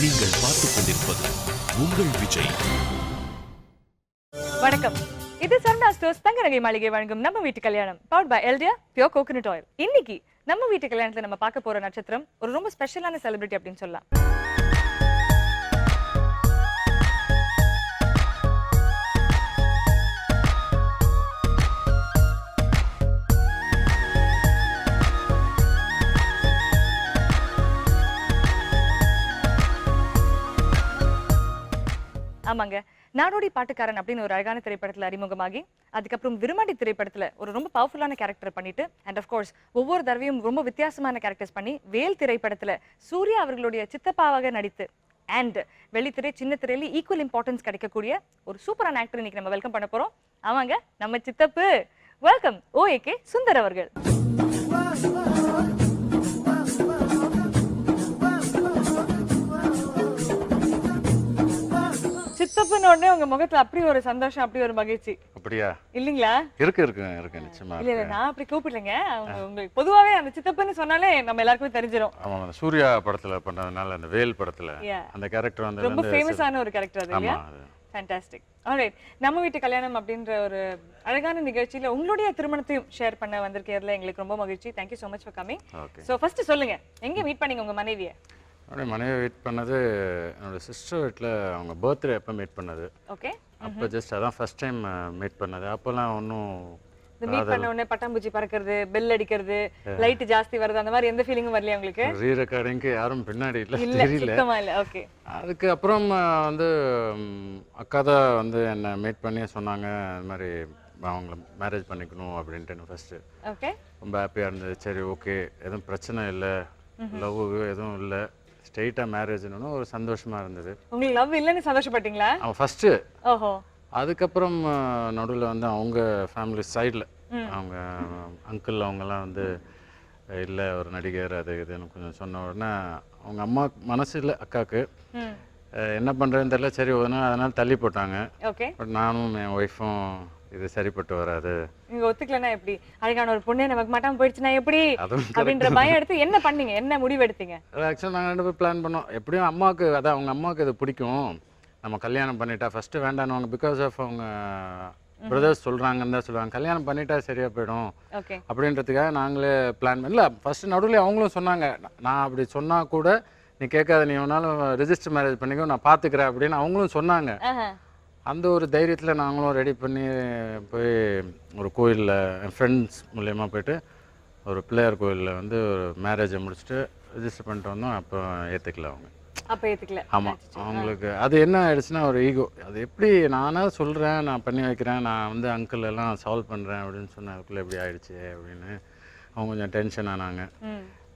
நீங்கள் பார்த்துக் கொண்டிருப்பது உங்கள் விஜய். வணக்கம். இது சரவணா ஸ்டோர்ஸ் தங்கநகை மாளிகை வழங்கும் Namma Veettu Kalyanam powered by Eldia pure coconut oil. இன்னைக்கு நம்ம வீட்டு கல்யாணத்துல நம்ம பார்க்க போற நட்சத்திரம் ஒரு ரொம்ப ஸ்பெஷலான செலிபிரிட்டி அப்படின்னு சொல்லலாம். ஆமாங்க, நாடோடி பாட்டுக்காரன் அப்படின்னு ஒரு அழகான திரைப்படத்துல அறிமுகமாகி அதுக்கப்புறம் விருமாண்டி திரைப்படத்துல ஒரு ரொம்ப பவர்ஃபுல்லான கேரக்டர் பண்ணிட்டு அண்ட் ஆஃப் கோர்ஸ் ஒவ்வொரு தடவையும் ரொம்ப வித்தியாசமான கேரக்டர்ஸ் பண்ணி வேல் திரைப்படத்துல சூர்யா அவர்களுடைய சித்தப்பாவாக நடித்து அண்ட் வெளித்திரை சின்ன திரையில ஈக்குவல் இம்பார்ட்டன்ஸ் கிடைக்கக்கூடிய ஒரு சூப்பரான ஆக்டர் இன்னைக்கு நம்ம வெல்கம் பண்ண போறோம். ஆமாங்க, நம்ம சித்தப்பு. வெல்கம் ஓஏகே சுந்தர் அவர்கள். சித்தப்புன்னு உடனே உங்க முகத்துல அப்படி ஒரு சந்தோஷம், அப்படி ஒரு மகிழ்ச்சி. அப்படியா? இல்லீங்களா? இருக்கு நிச்சயமா. இல்ல நான் அப்படி கூப்பிடலங்க. உங்களுக்கு பொதுவாவே அந்த சித்தப்புன்னு சொன்னாலே நம்ம எல்லாருக்குமே தெரிஞ்சிரும். ஆமா, சூர்யா படத்துல பண்ணதுனால அந்த வேல் படத்துல அந்த கேரக்டர் வந்து ரொம்ப ஃபேமஸான ஒரு கேரக்டர் அது இல்லையா? ஃபேண்டாஸ்டிக். ஆல்ரைட், நம்ம வீட்டு கல்யாணம் அப்படின்ற ஒரு அழகான நிகழ்ச்சியில உங்களுடைய திருமணத்தையும் ஷேர் பண்ண வந்திருக்கிறதுல எங்களுக்கு ரொம்ப மகிழ்ச்சி. Thank you so much for coming. So first சொல்லுங்க, எங்க மீட் பண்ணீங்க உங்க மனைவியை? என்னுடைய மனைவி மீட் பண்ணது என்னோட சிஸ்டர் வீட்டில் அவங்க பர்த்டே அப்போ மீட் பண்ணது. ஓகே. அப்போ ஜஸ்ட் அதான் ஃபர்ஸ்ட் டைம் மீட் பண்ணது. அப்போல்லாம் ஒன்றும் மீட் பண்ண உடனே பட்டாம்பூச்சி பறக்கிறது, பெல் அடிக்கிறது, லைட் ஜாஸ்தி வருது, அந்த மாதிரி எந்த ஃபீலிங்கும் வரலையா உங்களுக்கு? ரீ ரெக்கார்டிங்க்கு யாரும் பின்னாடி இல்லை, தெரியல. ஓகே. அதுக்கு அப்புறம் வந்து அக்கா தான் வந்து என்னை மீட் பண்ணி சொன்னாங்க அது மாதிரி அவங்கள மேரேஜ் பண்ணிக்கணும் அப்படின்ட்டு. ஃபர்ஸ்ட்டு ஓகே, ரொம்ப ஹாப்பியாக இருந்தது. சரி ஓகே, எதுவும் பிரச்சனை இல்லை, லவ் எதுவும் இல்லை, ஸ்ட்ரெயிட்டாக மேரேஜ்னு ஒரு சந்தோஷமாக இருந்தது. உங்களுக்கு லவ் இல்லைன்னு சந்தோஷப்பட்டீங்களா? அவன் ஃபஸ்ட்டு. ஓஹோ. அதுக்கப்புறம் நடுவில் வந்து அவங்க ஃபேமிலி சைடில் அவங்க அங்கிள் அவங்கெல்லாம் வந்து இல்லை ஒரு நடிகர் அது இதுன்னு கொஞ்சம் சொன்ன உடனே அவங்க அம்மா மனசு இல்லை அக்காவுக்கு, என்ன பண்ணுறதுன்னு தெரியல. சரி அதனால் தள்ளி போட்டாங்க. ஓகே. பட் நானும் என் ஒய்ஃபும் இது சரிப்பட்டு வராது, நீங்க ஒத்துக்கலன்னா எப்படி, அழகான ஒரு பொண்ணே நமக்கு மாட்டாம போயிடுச்சுன்னா எப்படி அப்படின்ற பயம் எடுத்து என்ன பண்ணீங்க, என்ன முடிவு எடுத்தீங்க? ஆக்சுவலாக நாங்கள் 2 பேரும் பிளான் பண்ணோம். எப்படியும் அம்மாவுக்கு அதான் அவங்க அம்மாவுக்கு இது பிடிக்கும், நம்ம கல்யாணம் பண்ணிட்டா ஃபஸ்ட்டு வேண்டான்னு பிகாஸ் ஆஃப் அவங்க பிரதர்ஸ் சொல்கிறாங்கன்னு தான் சொல்லுவாங்க, கல்யாணம் பண்ணிட்டா சரியாக போயிடும் அப்படின்றதுக்காக நாங்களே பிளான் பண்ணல. ஃபஸ்ட்டு நடுவில் அவங்களும் சொன்னாங்க, நான் அப்படி சொன்னால் கூட நீ கேட்காத, நீ வேணாலும் ரெஜிஸ்டர் மேரேஜ் பண்ணிக்கோ, நான் பார்த்துக்கிறேன் அப்படின்னு அவங்களும் சொன்னாங்க. அந்த ஒரு தைரியத்தில் நாங்களும் ரெடி பண்ணி போய் ஒரு கோயிலில் என் ஃப்ரெண்ட்ஸ் மூலயமா போய்ட்டு ஒரு பிள்ளையார் கோயிலில் வந்து ஒரு மேரேஜை முடிச்சுட்டு ரெஜிஸ்டர் பண்ணிட்டு வந்தோம். அப்புறம் ஏற்றுக்கல அவங்க. அப்போ ஏற்றுக்கல? ஆமாம், அவங்களுக்கு அது என்ன ஆயிடுச்சுன்னா ஒரு ஈகோ, அது எப்படி நானாக சொல்கிறேன், நான் பண்ணி வைக்கிறேன், நான் வந்து அங்கிள் எல்லாம் சால்வ் பண்ணுறேன் அப்படின்னு சொன்னேன், அதுக்குள்ளே எப்படி ஆயிடுச்சு அப்படின்னு அவங்க கொஞ்சம் டென்ஷன் ஆனாங்க.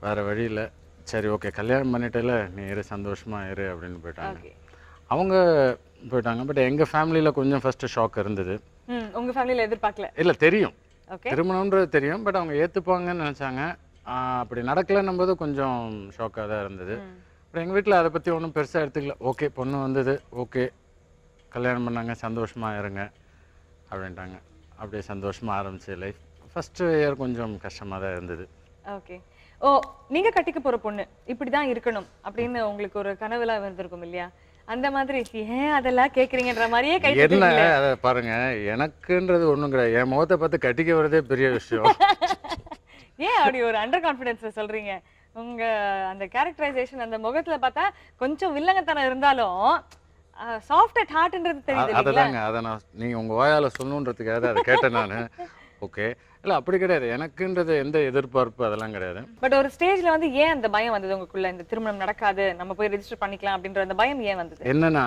வேறு வழியில் சரி ஓகே கல்யாணம் பண்ணிட்டேல, நீ இரு சந்தோஷமாக இரு அப்படின்னு போயிட்டாங்க. அவங்க போயிட்டாங்க. பட் எங்கள் ஃபேமிலியில் கொஞ்சம் ஃபர்ஸ்ட் ஷாக் இருந்தது. உங்கள் ஃபேமிலியில் எதிர்பார்க்கல? இல்லை, தெரியும் திருமணம்ன்றது தெரியும், பட் அவங்க ஏற்றுப்பாங்கன்னு நினச்சாங்க. அப்படி நடக்கலைன்னும் போது கொஞ்சம் ஷாக்காக தான் இருந்தது. பட் எங்கள் வீட்டில் அதை பற்றி ஒன்றும் பெருசாக எடுத்துக்கல. ஓகே பொண்ணு வந்தது, ஓகே கல்யாணம் பண்ணாங்க, சந்தோஷமாக இருங்க அப்படின்ட்டாங்க. அப்படியே சந்தோஷமாக ஆரம்பிச்சு லைஃப். ஃபஸ்ட்டு இயர் கொஞ்சம் கஷ்டமாக தான் இருந்தது. ஓகே. ஓ, நீங்கள் கட்டிக்க போகிற பொண்ணு இப்படி தான் இருக்கணும் அப்படின்னு உங்களுக்கு ஒரு கனவுலாம் இருந்திருக்கும் இல்லையா? அந்த மாதிரி ஏன் அதெல்லாம் கேட்குறீங்கன்ற மாதிரியே கை என்ன அதை பாருங்க, எனக்குன்றது ஒன்றும் கிடையாது. என் முகத்தை பார்த்து கட்டிக்க வரதே பெரிய விஷயம். ஏன் அப்படி ஒரு அண்டர் கான்ஃபிடென்ஸ்ல சொல்றீங்க? உங்க அந்த கேரக்டரைசேஷன் அந்த முகத்துல பார்த்தா கொஞ்சம் வில்லங்கத்தனம் இருந்தாலும் சாஃப்ட் அட் ஹார்ட்ன்றது தெரியுது. அததாங்க, அதை நான் நீங்கள் உங்கள் வாயால் சொல்லணுன்றதுக்காக அதை கேட்டேன் நான். ஓகே, இல்லை அப்படி கிடையாது, எனக்குன்றது எந்த எதிர்பார்ப்பு அதெல்லாம் கிடையாது. பட் ஒரு ஸ்டேஜ்ல வந்து ஏன் அந்த பயம் வந்தது உங்களுக்குள்ள, இந்த திருமணம் நடக்காது நம்ம போய் ரெஜிஸ்டர் பண்ணிக்கலாம் அப்படின்ற அந்த பயம் ஏன் வந்தது? என்னன்னா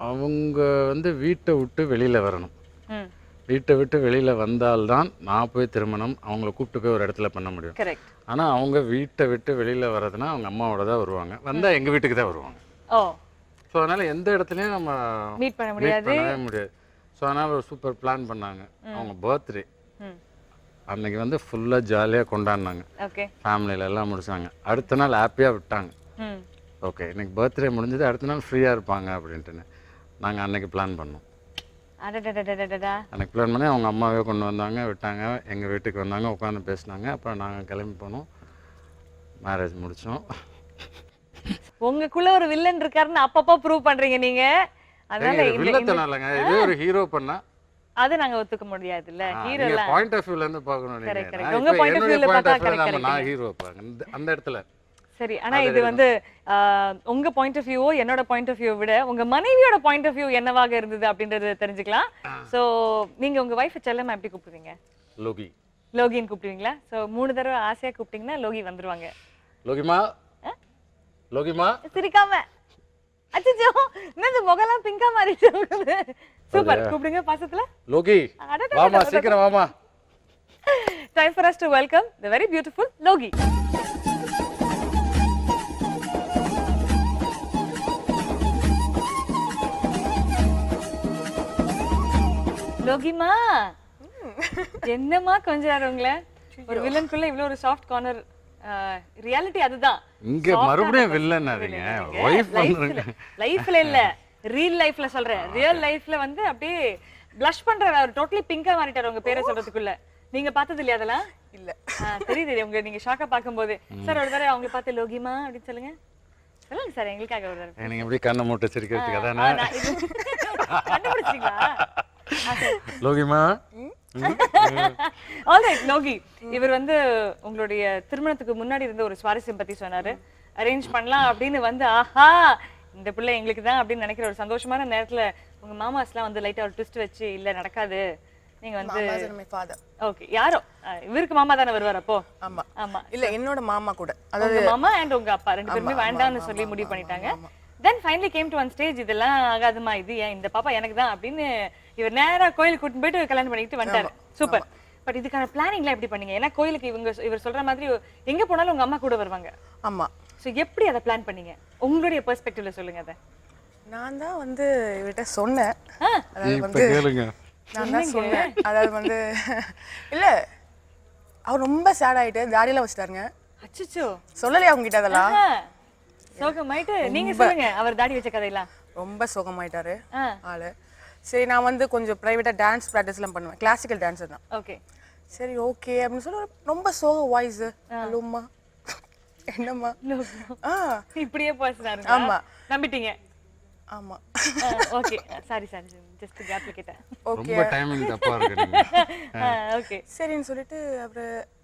அவங்க வந்து வீட்டை விட்டு வெளியில வரணும். வீட்டை விட்டு வெளியில வந்தால்தான் நான் போய் திருமணம் அவங்கள கூப்பிட்டு போய் ஒரு இடத்துல பண்ண முடியும். கரெக்ட். ஆனால் அவங்க வீட்டை விட்டு வெளியில வர்றதுன்னா அவங்க அம்மாவோட தான் வருவாங்க, வந்தால் எங்கள் வீட்டுக்கு தான் வருவாங்க. ஓ, ஸோ அதனால எந்த இடத்துலையும் நம்ம மீட் பண்ண முடியாது. ஸோ அதனால் ஒரு சூப்பர் பிளான் பண்ணாங்க. அவங்க பர்த்டே அன்னைக்கு வந்து ஃபுல்லாக ஜாலியாக கொண்டாடினாங்க. ஃபேமிலியில எல்லாம் முடிச்சாங்க. அடுத்த நாள் ஹாப்பியாக விட்டாங்க. ஓகே இன்னைக்கு பர்த்டே முடிஞ்சது, அடுத்த நாள் ஃப்ரீயாக இருப்பாங்க அப்படின்ட்டுன்னு நாங்கள் அன்னைக்கு பிளான் பண்ணோம். அன்னைக்கு பிளான் பண்ணி அவங்க அம்மாவே கொண்டு வந்தாங்க, விட்டாங்க, எங்கள் வீட்டுக்கு வந்தாங்க, உட்காந்து பேசினாங்க. அப்புறம் நாங்கள் கிளம்பி போனோம், மேரேஜ் முடித்தோம். உங்களுக்குள்ள ஒரு வில்லன் இருக்காருன்னு அப்பப்போ ப்ரூவ் பண்றீங்க நீங்க. அதனால வில்லத்தனம் இல்லைங்க, இதே ஒரு ஹீரோ பண்ணா அது நாங்க ஒத்துக்க முடியாது இல்ல. ஹீரோ நீங்க பாயிண்ட் ஆஃப் வியூல இருந்து பார்க்கணும் நீங்க. Correct, correct. நான் உங்க இப்ப point of view ல என்னுடைய point பார்த்தா of view ல correct, நான் ஹீரோ அந்த இடத்துல. சரி, ஆனா இது வந்து உங்க பாயிண்ட் ஆஃப் வியூவோ என்னோட பாயிண்ட் ஆஃப் வியூ விட உங்க மனைவியோட பாயிண்ட் ஆஃப் வியூ என்னவாக இருந்தது அப்படின்றத தெரிஞ்சுக்கலாம். சோ நீங்க உங்க வைஃப் செல்லமா எப்படி கூப்பிடுவீங்க? லோகி. லோகின்னு கூப்பிடுவீங்களா? சோ 3 தடவை ஆசையா கூப்பிட்டீங்கன்னா லோகி வந்துருவாங்க. லோகிமா லோகிமா சிரிக்காம. அச்சச்சோ, என்னது முகலாம் பிங்கா மாறிச்சு உங்களுக்கு. சூப்பர், கூப்பிடுங்க பாசத்துல. லோகி வாமா, சீக்கிரம் வாமா. Time for us to welcome the very beautiful Logi. லோகிமா, என்னமா கொஞ்ச நேரம் உங்களை ஒரு வில்லனுக்குள்ள இவ்வளவு ஒரு சாஃப்ட் கார்னர். ரியாலிட்டி அதுதான். இங்க மறுபடியும் வில்லன் அதுங்க. வைஃப் பண்றீங்க. லைஃப்ல இல்ல, ரியல் லைஃப்ல சொல்றேன். ரியல் லைஃப்ல வந்து அப்படியே blush பண்றாரு. அவர் டோட்டலி பிங்கா மாறிட்டாரு உங்க பேரை சொல்றதுக்குள்ள. நீங்க பார்த்தது இல்லையா அதெல்லாம்? இல்ல. தெரியுது உங்க நீங்க ஷாக்கா பாக்கும்போது. சார் ஒரு தடவை அவங்க பார்த்து லோகிமா அப்படின்னு சொல்லுங்க. சொல்லுங்க சார், எங்களுக்காக ஒரு தடவை. நீங்க எப்படி கண்ணை மூட்டை சிரிக்கிறதுக்கு அதானே? கண்டுபிடிச்சிங்களா? லோகிமா. ஆல்ரைட் லோகி, இவர் வந்து உங்களுடைய திருமணத்துக்கு முன்னாடி இருந்த ஒரு சுவாரஸ்யம் பத்தி சொன்னாரு. அரேஞ்ச் பண்ணலாம் அப்படின்னு வந்து ஆஹா இந்த பிள்ளை எங்களுக்கு தான் அப்படின்னு நினைக்கிற ஒரு சந்தோஷமான நேரத்துல உங்க மாமாஸ்லாம் வந்து லைட்டா ஒரு ட்விஸ்ட் வச்சு இல்ல நடக்காது, நீங்க வந்து ஓகே யாரோ இவருக்கு மாமா தானே வருவார் அப்போ? ஆமா ஆமா இல்ல, என்னோட மாமா கூட, அதாவது மாமா அண்ட் உங்க அப்பா ரெண்டு பேருமே வேண்டாம்னு சொல்லி முடிவு பண்ணிட்டாங்க. Then finally came to one stage, இதெல்லாம் ஆகாதுமா, இது இந்த பாப்பா எனக்கு தான் அப்படின்னு இவர் நேரா கோயிலுக்கு கூட்டிட்டு போயிட்டு கல்யாணம் பண்ணிட்டு வந்துட்டாரு. சூப்பர். பட் இதுக்கான பிளானிங்லாம் எப்படி பண்ணீங்க? ஏன்னா கோயிலுக்கு இவர் சொல்ற மாதிரி எங்க போனாலும் உங்க அம்மா கூட வருவாங்க. ஆமா. சோ எப்படி அதை பிளான் பண்ணீங்க? உங்களுடைய பெர்ஸ்பெக்டிவ்ல சொல்லுங்க அத. நான் தான் வந்து இவர்கிட்ட சொன்னேன். அதாவது வந்து கேளுங்க. நான் தான் சொன்னேன். அதாவது வந்து இல்ல, அவர் ரொம்ப சேட் ஆயிட்டு தாடியெல்லாம் வச்சிட்டாருங்க. அச்சச்சோ, சொல்லலையா அவங்க கிட்ட அதெல்லாம்? சோகமாயிட்டு நீங்க சொல்லுங்க அவர் தாடி வச்ச கதையெல்லாம். ரொம்ப சோகமாயிட்டாரு ஆளு. சரி, நான் வந்து கொஞ்சம் பிரைவேட்டா டான்ஸ் ப்ராக்டிஸ்லாம் பண்ணுவேன், கிளாசிக்கல் டான்ஸர் தான். ஓகே சரி ஓகே அப்படின்னு சொல்லி ரொம்ப சோக வாய்ஸ், ஹலோம்மா என்னம்மா இப்படியே பேசுறாரு. ஆமா, நம்பிட்டீங்க? ஆமா. ஓகே சாரி சாரி, ஜஸ்ட் கேப்ல கேட்டேன். ஓகே, ரொம்ப டைமிங் தப்பா இருக்கு நீங்க. ஓகே சரின்னு சொல்லிட்டு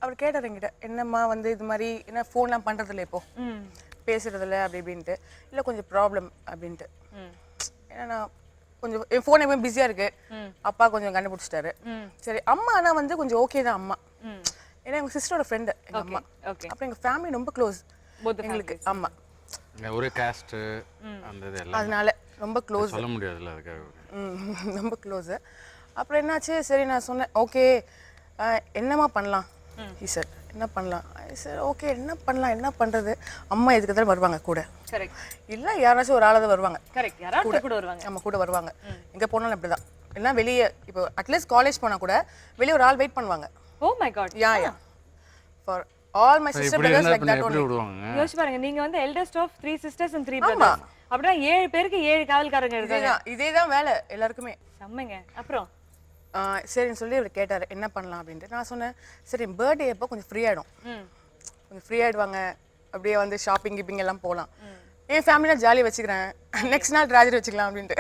அவர் கேட்டார் என்கிட்ட, என்னம்மா வந்து இது மாதிரி என்ன ஃபோன்லாம் பண்றது இல்லை இப்போ, பேசுறதில்ல அப்படி இப்படின்ட்டு. இல்லை கொஞ்சம் ப்ராப்ளம் அப்படின்ட்டு. ஏன்னா நான் கொஞ்சம் என் ஃபோன் எப்பவுமே பிஸியாக இருக்கு, அப்பா கொஞ்சம் கண்டுபிடிச்சிட்டாரு. சரி, அம்மா ஆனால் வந்து கொஞ்சம் ஓகே தான் அம்மா. ஏன்னா எங்கள் சிஸ்டரோட ஃப்ரெண்டு எங்கள் அம்மா. அப்புறம் எங்கள் ஃபேமிலி ரொம்ப க்ளோஸ் எங்களுக்கு. ஆமாம், ஒரே காஸ்ட் அந்த இது எல்லாம் அதனால ரொம்ப க்ளோஸ், சொல்ல முடியாதுல்ல அதுக்காக. ரொம்ப க்ளோஸு. அப்புறம் என்னாச்சு, சரி நான் சொன்னேன் ஓகே என்னம்மா பண்ணலாம் சார், என்ன பண்ணலாம் சார், ஓகே என்ன பண்ணலாம், என்ன பண்ணுறது, அம்மா எதுக்கு தான் வருவாங்க கூட. கரெக்ட். இல்லை யாராச்சும் ஒரு ஆளாவது வருவாங்க. கரெக்ட், யாராவது கூட வருவாங்க. நம்ம கூட வருவாங்க. எங்கே போனாலும் அப்படி தான். இல்லைனா வெளியே இப்போ அட்லீஸ்ட் காலேஜ் போனால் கூட வெளியே ஒரு ஆள் வெயிட் பண்ணுவாங்க. Oh my God. Ya for all my sister brothers like that only. யோசிச்சு பாருங்க, நீங்க வந்து eldest of 3 sisters and 3 brothers. அப்படினா 7 பேருக்கு 7 காவல்காரங்க இருக்காங்க. இதேதான் வேலை எல்லாருக்குமே. செம்மங்க. அப்புறம் சரின்னு சொல்லி அவர் கேட்டார் என்ன பண்ணலாம் அப்படின்ட்டு. நான் சொன்னேன் சரி பர்த்டே அப்போ கொஞ்சம் ஃப்ரீ ஆகிடும், கொஞ்சம் ஃப்ரீ ஆகிடுவாங்க, அப்படியே வந்து ஷாப்பிங் கிப்பிங் எல்லாம் போகலாம், என் ஃபேமிலியில் ஜாலியாக வச்சுக்கிறேன், நெக்ஸ்ட் நாள் ட்ராஜடி வச்சுக்கலாம் அப்படின்ட்டு.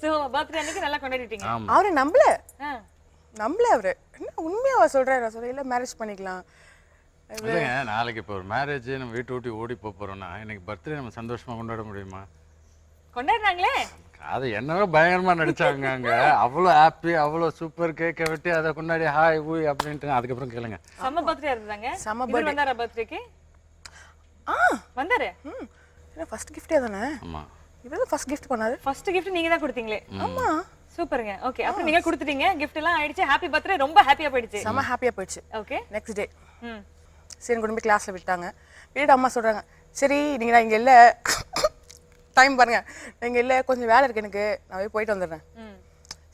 ஸோ பர்த்டே அன்னைக்கு நல்லா கொண்டாடிட்டீங்க. அவரு நம்பல அவரு என்ன உண்மையாக சொல்கிறாரு. சொல்ல இல்லை மேரேஜ் பண்ணிக்கலாம். இல்லைங்க, நாளைக்கு இப்போ ஒரு மேரேஜ் நம்ம வீட்டை விட்டு ஓடி போகிறோம்னா இன்னைக்கு பர்த்டே நம்ம சந்தோஷமாக கொண்டாட முடியுமா? கொண்டாடுறாங்களே, அது என்னவோ பயங்கரமா நடிச்சாங்க அங்க, அவ்வளோ ஹாப்பி, அவ்வளோ சூப்பர் கேக்கை வெட்டி அதை கொண்டாடி ஹாய் ஊய் அப்படின்ட்டு. அதுக்கப்புறம் கேளுங்க, செம்ம பர்த்டே இருந்தாங்க. செம்ம பர்த்டே வந்தாரா பர்த்டேக்கு? வந்தாரு. என்ன ஃபர்ஸ்ட் கிஃப்டே தானே? ஆமா, இவரு ஃபர்ஸ்ட் கிஃப்ட் பண்ணாரு. ஃபர்ஸ்ட் கிஃப்ட் நீங்க தான் கொடுத்தீங்களே? ஆமா, சூப்பருங்க. ஓகே, அப்புறம் நீங்க கொடுத்துட்டீங்க, கிஃப்ட் எல்லாம் ஆயிடுச்சு, ஹாப்பி பர்த்டே, ரொம்ப ஹாப்பியா போயிடுச்சு. செம்ம ஹாப்பியா போயிடுச்சு. ஓகே, நெக்ஸ்ட் டே சரி கொண்டு போய் கிளாஸ்ல விட்டாங்க. விட்டுட்டு அம்மா சொல்றாங்க சரி நீங்க நான் இங்க இல்ல, டைம் பாருங்க, நீங்க இல்ல கொஞ்சம் வேலை இருக்கு எனக்கு, நான் போயிட்டு வந்துடுறேன்.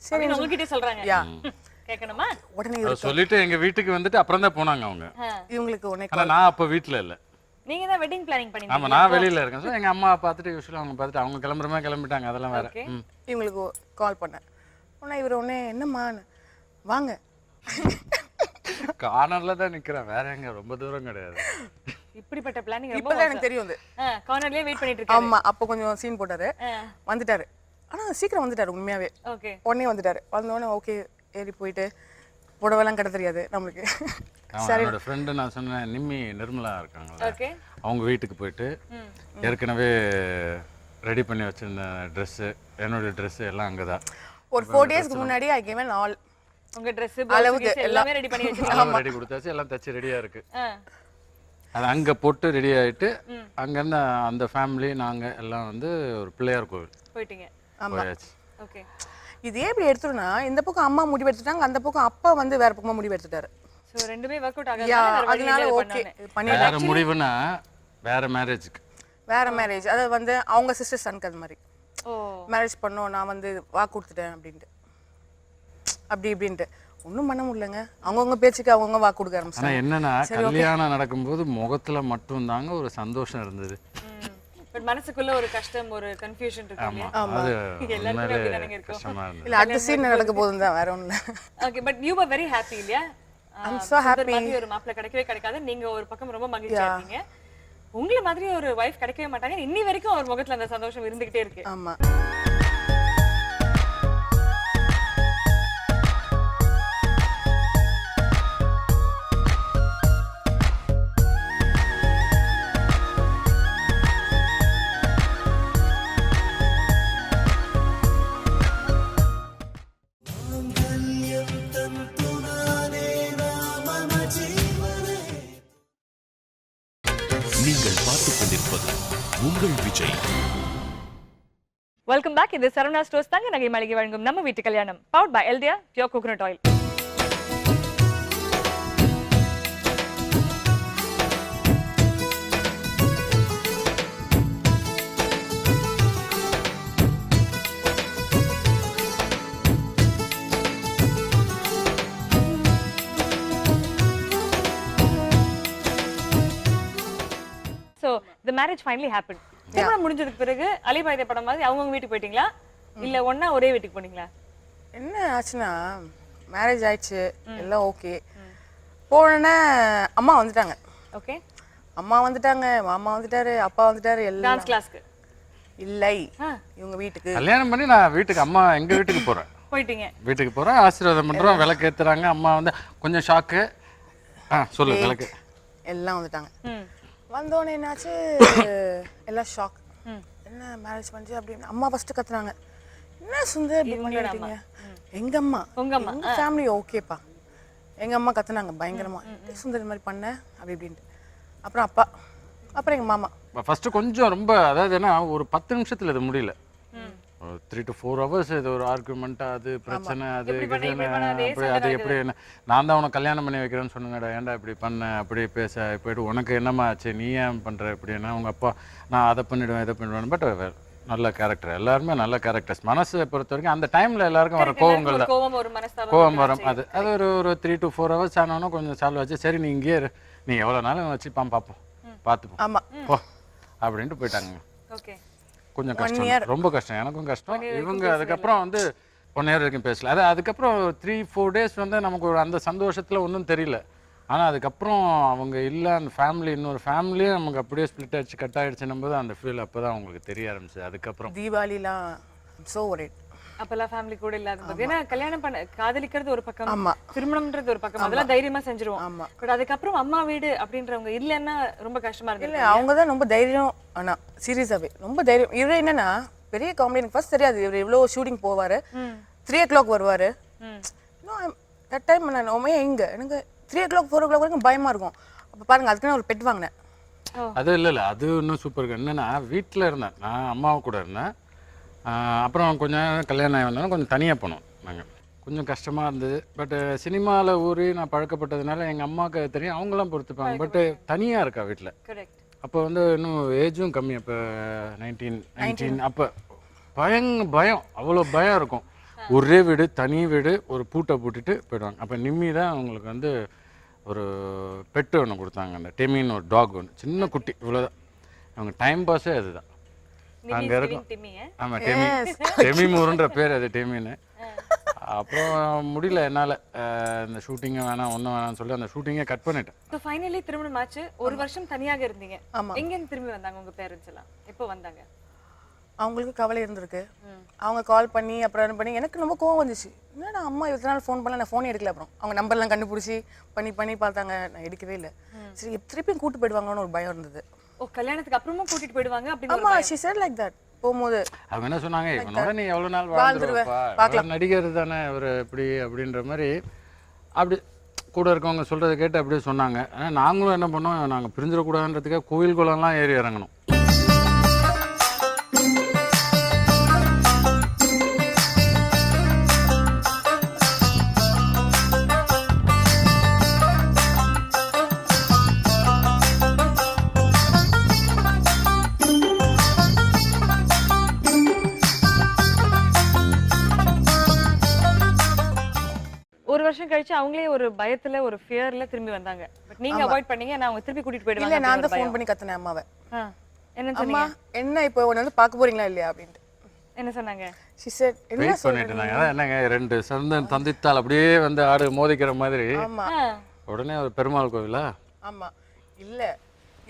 சரி உங்ககிட்ட சொல்றாங்க. யா கேட்கணுமா? உடனே சொல்லிட்டு எங்க வீட்டுக்கு வந்துட்டு அப்புறம் தான் போனாங்க அவங்க. இவங்களுக்கு உடனே ஆனா நான் அப்ப வீட்ல இல்ல. நீங்க தான் வெட்டிங் பிளானிங் பண்ணீங்க. ஆமா, நான் வெளியில இருக்கேன். சோ எங்க அம்மா பார்த்துட்டு யூசுவலா அவங்க பார்த்துட்டு அவங்க கிளம்புறமா கிளம்பிட்டாங்க, அதெல்லாம் வேற. இவங்களுக்கு கால் பண்ணேன். உடனே இவர் உடனே என்னம்மா வாங்க, கார்னர்ல தான் நிக்கிறேன், வேற எங்க, ரொம்ப தூரம் கிடையாது. இப்படிப்பட்ட பிளானிங் ரொம்ப இப்பதான் எனக்கு தெரியும் அது. கார்னர்லயே வெயிட் பண்ணிட்டு இருக்காரு. ஆமா அப்போ கொஞ்சம் சீன் போட்டாரு, வந்துட்டாரு. ஆனா சீக்கிரம் வந்துட்டாரு உண்மையாவே. ஓகே. உடனே வந்துட்டாரு. வந்தோடனே ஓகே ஏறி போயிட்டு புடவெல்லாம் கட்ட தெரியாது நம்மளுக்கு. என்னோட ஃப்ரெண்டு நான் சொன்னேன் நிம்மி நிர்மலா இருக்காங்களா, ஓகே. அவங்க வீட்டுக்கு போயிட்டு ஏற்கனவே ரெடி பண்ணி வச்சிருந்த ட்ரெஸ்ஸு, என்னோட ட்ரெஸ்ஸு எல்லாம் அங்கே தான். ஒரு 4 டேஸ்க்கு முன்னாடி ஐ கேவன் ஆல். உங்க Dress அளவுக்கு எல்லாமே ரெடி பண்ணி வச்சிருக்கீங்க. ரெடி கொடுத்தாச்சு, எல்லாம் தச்சு ரெடியாக இருக்கு. அது அங்கே போட்டு ரெடி ஆகிட்டு அங்கேருந்து அந்த ஃபேமிலி நாங்கள் எல்லாம் வந்து ஒரு பிள்ளையார் கோவில் போயிட்டீங்க. போயாச்சு. ஓகே. இது எப்படி எடுத்துட்டோம்னா இந்த பக்கம் அம்மா முடிவு எடுத்துட்டாங்க, அந்த பக்கம் அப்பா வந்து வேற பக்கமா முடிவு எடுத்துட்டாரு. சோ ரெண்டுமே வொர்க் அவுட் யா ஆகாதனால அதனால ஓகே பண்ணிட்டாங்க. வேற முடிவுனா வேற மேரேஜுக்கு. வேற மேரேஜ், அதாவது வந்து அவங்க சிஸ்டர் சனுக்கு அது மாதிரி ஓ மேரேஜ் பண்ணோம், நான் வந்து வாக்கு கொடுத்துட்டேன் அப்படின்ட்டு அப்படி இப்படின்ட்டு ஒன்றும் பண்ண முடியலங்க. அவங்கவுங்க பேச்சுக்கு அவங்கவுங்க வாக்கு கொடுக்க ஆனால் ஆரம்பிச்சாங்க. என்னன்னா கல்யாணம் நடக்கும்போது முகத்துல மட்டும் தாங்க ஒரு சந்தோஷம் இருந்தது. பட் மனசுக்குள்ள ஒரு கஷ்டம், ஒரு கன்ஃபியூஷன் இருக்கு இல்லையா? அது எல்லாருமே உண்மையிலே அப்படிதானங்க இருக்கும். கஷ்டமா இருந்தது. இல்ல அடுத்த சீன் நடக்க போகுதுன்னு தான், வேற ஒண்ணு. Okay, but you are very happy இல்லையா? I'm so happy. மாதிரி ஒரு மாப்பிள்ளை கிடைக்கவே கிடைக்காது. நீங்க ஒரு பக்கம் ரொம்ப மகிழ்ச்சியா இருக்கீங்க. உங்கள மாதிரி ஒரு வைஃப் கிடைக்கவே மாட்டாங்க. இன்னி வரைக்கும் அவர் முகத்துல அந்த சந்தோஷம் இருந்துகிட்டே இருக்கு. ஆமா. நீங்கள் பார்த்துக் கொண்டிருப்பது உங்கள் விஜய். Welcome back. இது சரவணா ஸ்டோர்ஸ் தாங்க நகை மளிகை வழங்கும் Namma Veettu Kalyanam. Powered by Eldia pure coconut oil. So the marriage finally happened. திருமணம் முடிஞ்சதுக்கு பிறகு அலிபாய்தே படம் மாதிரி அவங்கவுங்க வீட்டுக்கு போயிட்டீங்களா இல்ல ஒண்ணா ஒரே வீட்டுக்கு போனீங்களா? என்ன ஆச்சுன்னா மேரேஜ் ஆயிடுச்சு, எல்லாம் ஓகே. போனோன்னே அம்மா வந்துட்டாங்க. ஓகே. அம்மா வந்துட்டாங்க, மாமா வந்துட்டாரு, அப்பா வந்துட்டாரு, எல்லாம் டான்ஸ் கிளாஸ்க்கு இல்லை இவங்க வீட்டுக்கு. கல்யாணம் பண்ணி நான் வீட்டுக்கு அம்மா எங்க வீட்டுக்கு போறேன். போயிட்டீங்க. வீட்டுக்கு போறேன், ஆசீர்வாதம் பண்றோம், விளக்கு ஏத்துறாங்க. அம்மா வந்து கொஞ்சம் ஷாக்கு. சொல்லு விளக்கு. எல்லாம் வந்துட்டாங்க. வந்தோடனே என்னாச்சு, எல்லாம் ஷாக். என்ன மேரேஜ் பண்ணி அப்படின்னு அம்மா ஃபர்ஸ்ட் கத்துனாங்க. என்ன சுந்தர் இப்படி பண்ணிட்டீங்க? எங்க அம்மா, உங்க அம்மா எங்க ஃபேமிலி ஓகேப்பா. எங்க அம்மா கத்துனாங்க பயங்கரமா, சுந்தர் இந்த மாதிரி பண்ண அப்படி இப்படின்ட்டு. அப்புறம் அப்பா, அப்புறம் எங்க மாமா. ஃபர்ஸ்ட் கொஞ்சம் ரொம்ப, அதாவது என்ன ஒரு 10 நிமிஷத்துல இது முடியல. 3 to 4 hours இது ஒரு ஆர்குமெண்ட், அது பிரச்சனை, அது அப்படி அது எப்படி என்ன, நான் தான் உனக்கு கல்யாணம் பண்ணி வைக்கிறேன்னு சொன்னேன்டா, ஏன்டா இப்படி பண்ண, அப்படி பேச போயிட்டு உனக்கு என்னம்மா ஆச்சு, நீ ஏன் பண்ற இப்படின்னா, உங்க அப்பா நான் அதை பண்ணிடுவேன் இதை பண்ணிடுவேன். பட் நல்ல கேரக்டர், எல்லாருமே நல்ல கேரக்டர்ஸ். மனசை பொறுத்த வரைக்கும் அந்த டைம்ல எல்லாருக்கும் வர கோவங்கள் தான், கோவம் வரும். அது அது ஒரு 3 to 4 hours ஆனோன்னா கொஞ்சம் சால்வ் ஆச்சு. சரி நீ இங்கே இரு, நீ எவ்வளோ நாளும் வச்சுப்பான் பார்ப்போம், பார்த்துப்போம் ஆமா போ அப்படின்ட்டு போயிட்டாங்க. ஓகே. கொஞ்சம் கஷ்டம், ரொம்ப கஷ்டம், எனக்கும் கஷ்டம். இவங்க அதுக்கப்புறம் வந்து 1 year வரைக்கும் பேசல. அது அதுக்கப்புறம் 3-4 days வந்து நமக்கு ஒரு அந்த சந்தோஷத்தில் ஒன்றும் தெரியல. ஆனால் அதுக்கப்புறம் அவங்க இல்லை, அந்த ஃபேமிலி இன்னொரு ஃபேமிலியே நமக்கு அப்படியே ஸ்ப்ளிட் ஆகிடுச்சு, கட் ஆகிடுச்சுன்னும் போது அந்த ஃபீல் அப்போ தான் அவங்களுக்கு தெரிய ஆரம்பிச்சு. அதுக்கப்புறம் தீபாவளிலாம் ஸோ ஒரேட் அப்பெல்லாம் ஃபேமிலி கூட இல்லாத போது, ஏன்னா கல்யாணம் பண்ண காதலிக்கிறது ஒரு பக்கம், ஆமா. திருமணம்ன்றது ஒரு பக்கம், அதெல்லாம் தைரியமா செஞ்சிருவோம். ஆமா. பட் அதுக்கப்புறம் அம்மா வீடு அப்படின்றவங்க இல்லைன்னா ரொம்ப கஷ்டமா இல்லை இருக்கு. அவங்க தான் ரொம்ப தைரியம். ஆனால் சீரியஸாகவே ரொம்ப தைரியம். இவர் என்னன்னா பெரிய காமெடி, எனக்கு ஃபர்ஸ்ட் தெரியாது இவர் இவ்வளோ ஷூட்டிங் போவார், 3 o'clock வருவார். இன்னும் தட் டைம் நான் உண்மையே எங்கே எனக்கு 3 o'clock 4 o'clock வரைக்கும் பயமாக இருக்கும். அப்போ பாருங்க, அதுக்குன்னு ஒரு பெட் வாங்கினேன். அது இல்லை அது இன்னும் சூப்பர். என்னன்னா வீட்டில் இருந்தேன், நான் அம்மாவை கூட இருந்தேன். அப்புறம் கொஞ்சம் கல்யாணம் ஆகி வந்தாலும் கொஞ்சம் தனியாக போனோம் நாங்கள். கொஞ்சம் கஷ்டமாக இருந்தது. பட்டு சினிமாவில் ஊறி நான் பழக்கப்பட்டதுனால எங்கள் அம்மாவுக்கு தெரியும், அவங்களாம் பொறுத்துப்பாங்க. பட்டு தனியாக இருக்கா வீட்டில். அப்போ வந்து இன்னும் ஏஜும் கம்மி, அப்போ 19. அப்போ பயம், அவ்வளோ பயம் இருக்கும். ஒரே வீடு, தனி வீடு, ஒரு பூட்டை பூட்டிட்டு போயிடுவாங்க. அப்போ நிம்மி தான் அவங்களுக்கு வந்து ஒரு பெட்டு ஒன்று கொடுத்தாங்க, அந்த டெமின்னு ஒரு டாக் ஒன்று, சின்ன குட்டி, இவ்வளோதான். அவங்க டைம் பாஸே அதுதான் அங்கே இருக்கும். ஆமாம், டெமி, டெமி மூருன்ற பேர் அது, டெமின்னு. அப்புறம் முடியல என்னால் இந்த ஷூட்டிங்கை வேணாம் ஒன்றும் வேணாம்னு சொல்லி அந்த ஷூட்டிங்கை கட் பண்ணிட்டேன். ஸோ ஃபைனலி திருமணம் ஆச்சு. ஒரு வருஷம் தனியாக இருந்தீங்க. ஆமா. எங்கேருந்து திரும்பி வந்தாங்க உங்க பேரண்ட்ஸ் எல்லாம்? எப்போ வந்தாங்க? அவங்களுக்கு கவலை இருந்திருக்கு. அவங்க கால் பண்ணி அப்புறம் என்ன பண்ணி எனக்கு ரொம்ப கோவம் வந்துச்சு. என்னடா அம்மா இவ்வளோ நாள் ஃபோன் பண்ணல, நான் ஃபோனே எடுக்கல. அப்புறம் அவங்க நம்பர்லாம் கண்டுபிடிச்சி பண்ணி பார்த்தாங்க, நான் எடுக்கவே இல்லை. சரி திருப்பியும் கூட்டு போயிடுவாங்கன்னு ஒரு பயம் இருந்தது. ஓ, கல்யாணத்துக்கு அப்புறமும் கூட்டிட்டு போயிடுவாங்க அப்படின்னு? ஆமா, she said like that. போகும்போது அவங்க என்ன சொன்னாங்க, இவனோட நீ எவ்வளோ நாள் வாழ்ந்துருவா, நடிகர் தானே ஒரு இப்படி அப்படின்ற மாதிரி அப்படி கூட இருக்கவங்க சொல்கிறத கேட்டு அப்படியே சொன்னாங்க. ஆனால் நாங்களும் என்ன பண்ணோம், நாங்கள் பிரிஞ்சிடக்கூடாதுன்றதுக்காக கோயில் குளம்லாம் ஏறி இறங்கணும். ஒரு வருஷம் கழிச்சு அவங்களே ஒரு பயத்துல ஒரு ஃபியர்ல திரும்பி வந்தாங்க. பட் நீங்க அவாய்ட் பண்ணீங்க, நான் அவங்க திருப்பி கூட்டிட்டு போயிடுவாங்க. இல்ல, நான் தான் ஃபோன் பண்ணி கத்துனேன் அம்மாவை. என்ன அம்மா என்ன இப்போ உன்னை வந்து பார்க்க போறீங்களா இல்லையா அப்படின்ட்டு. என்ன சொன்னாங்க? she said என்ன வெயிட் பண்ணிட்டு இருந்தாங்க. அதான் என்னங்க, ரெண்டு சந்தன் தந்தித்தால் அப்படியே வந்து ஆடு மோதிக்கிற மாதிரி. ஆமா உடனே ஒரு பெருமாள் கோவிலா? ஆமா இல்ல,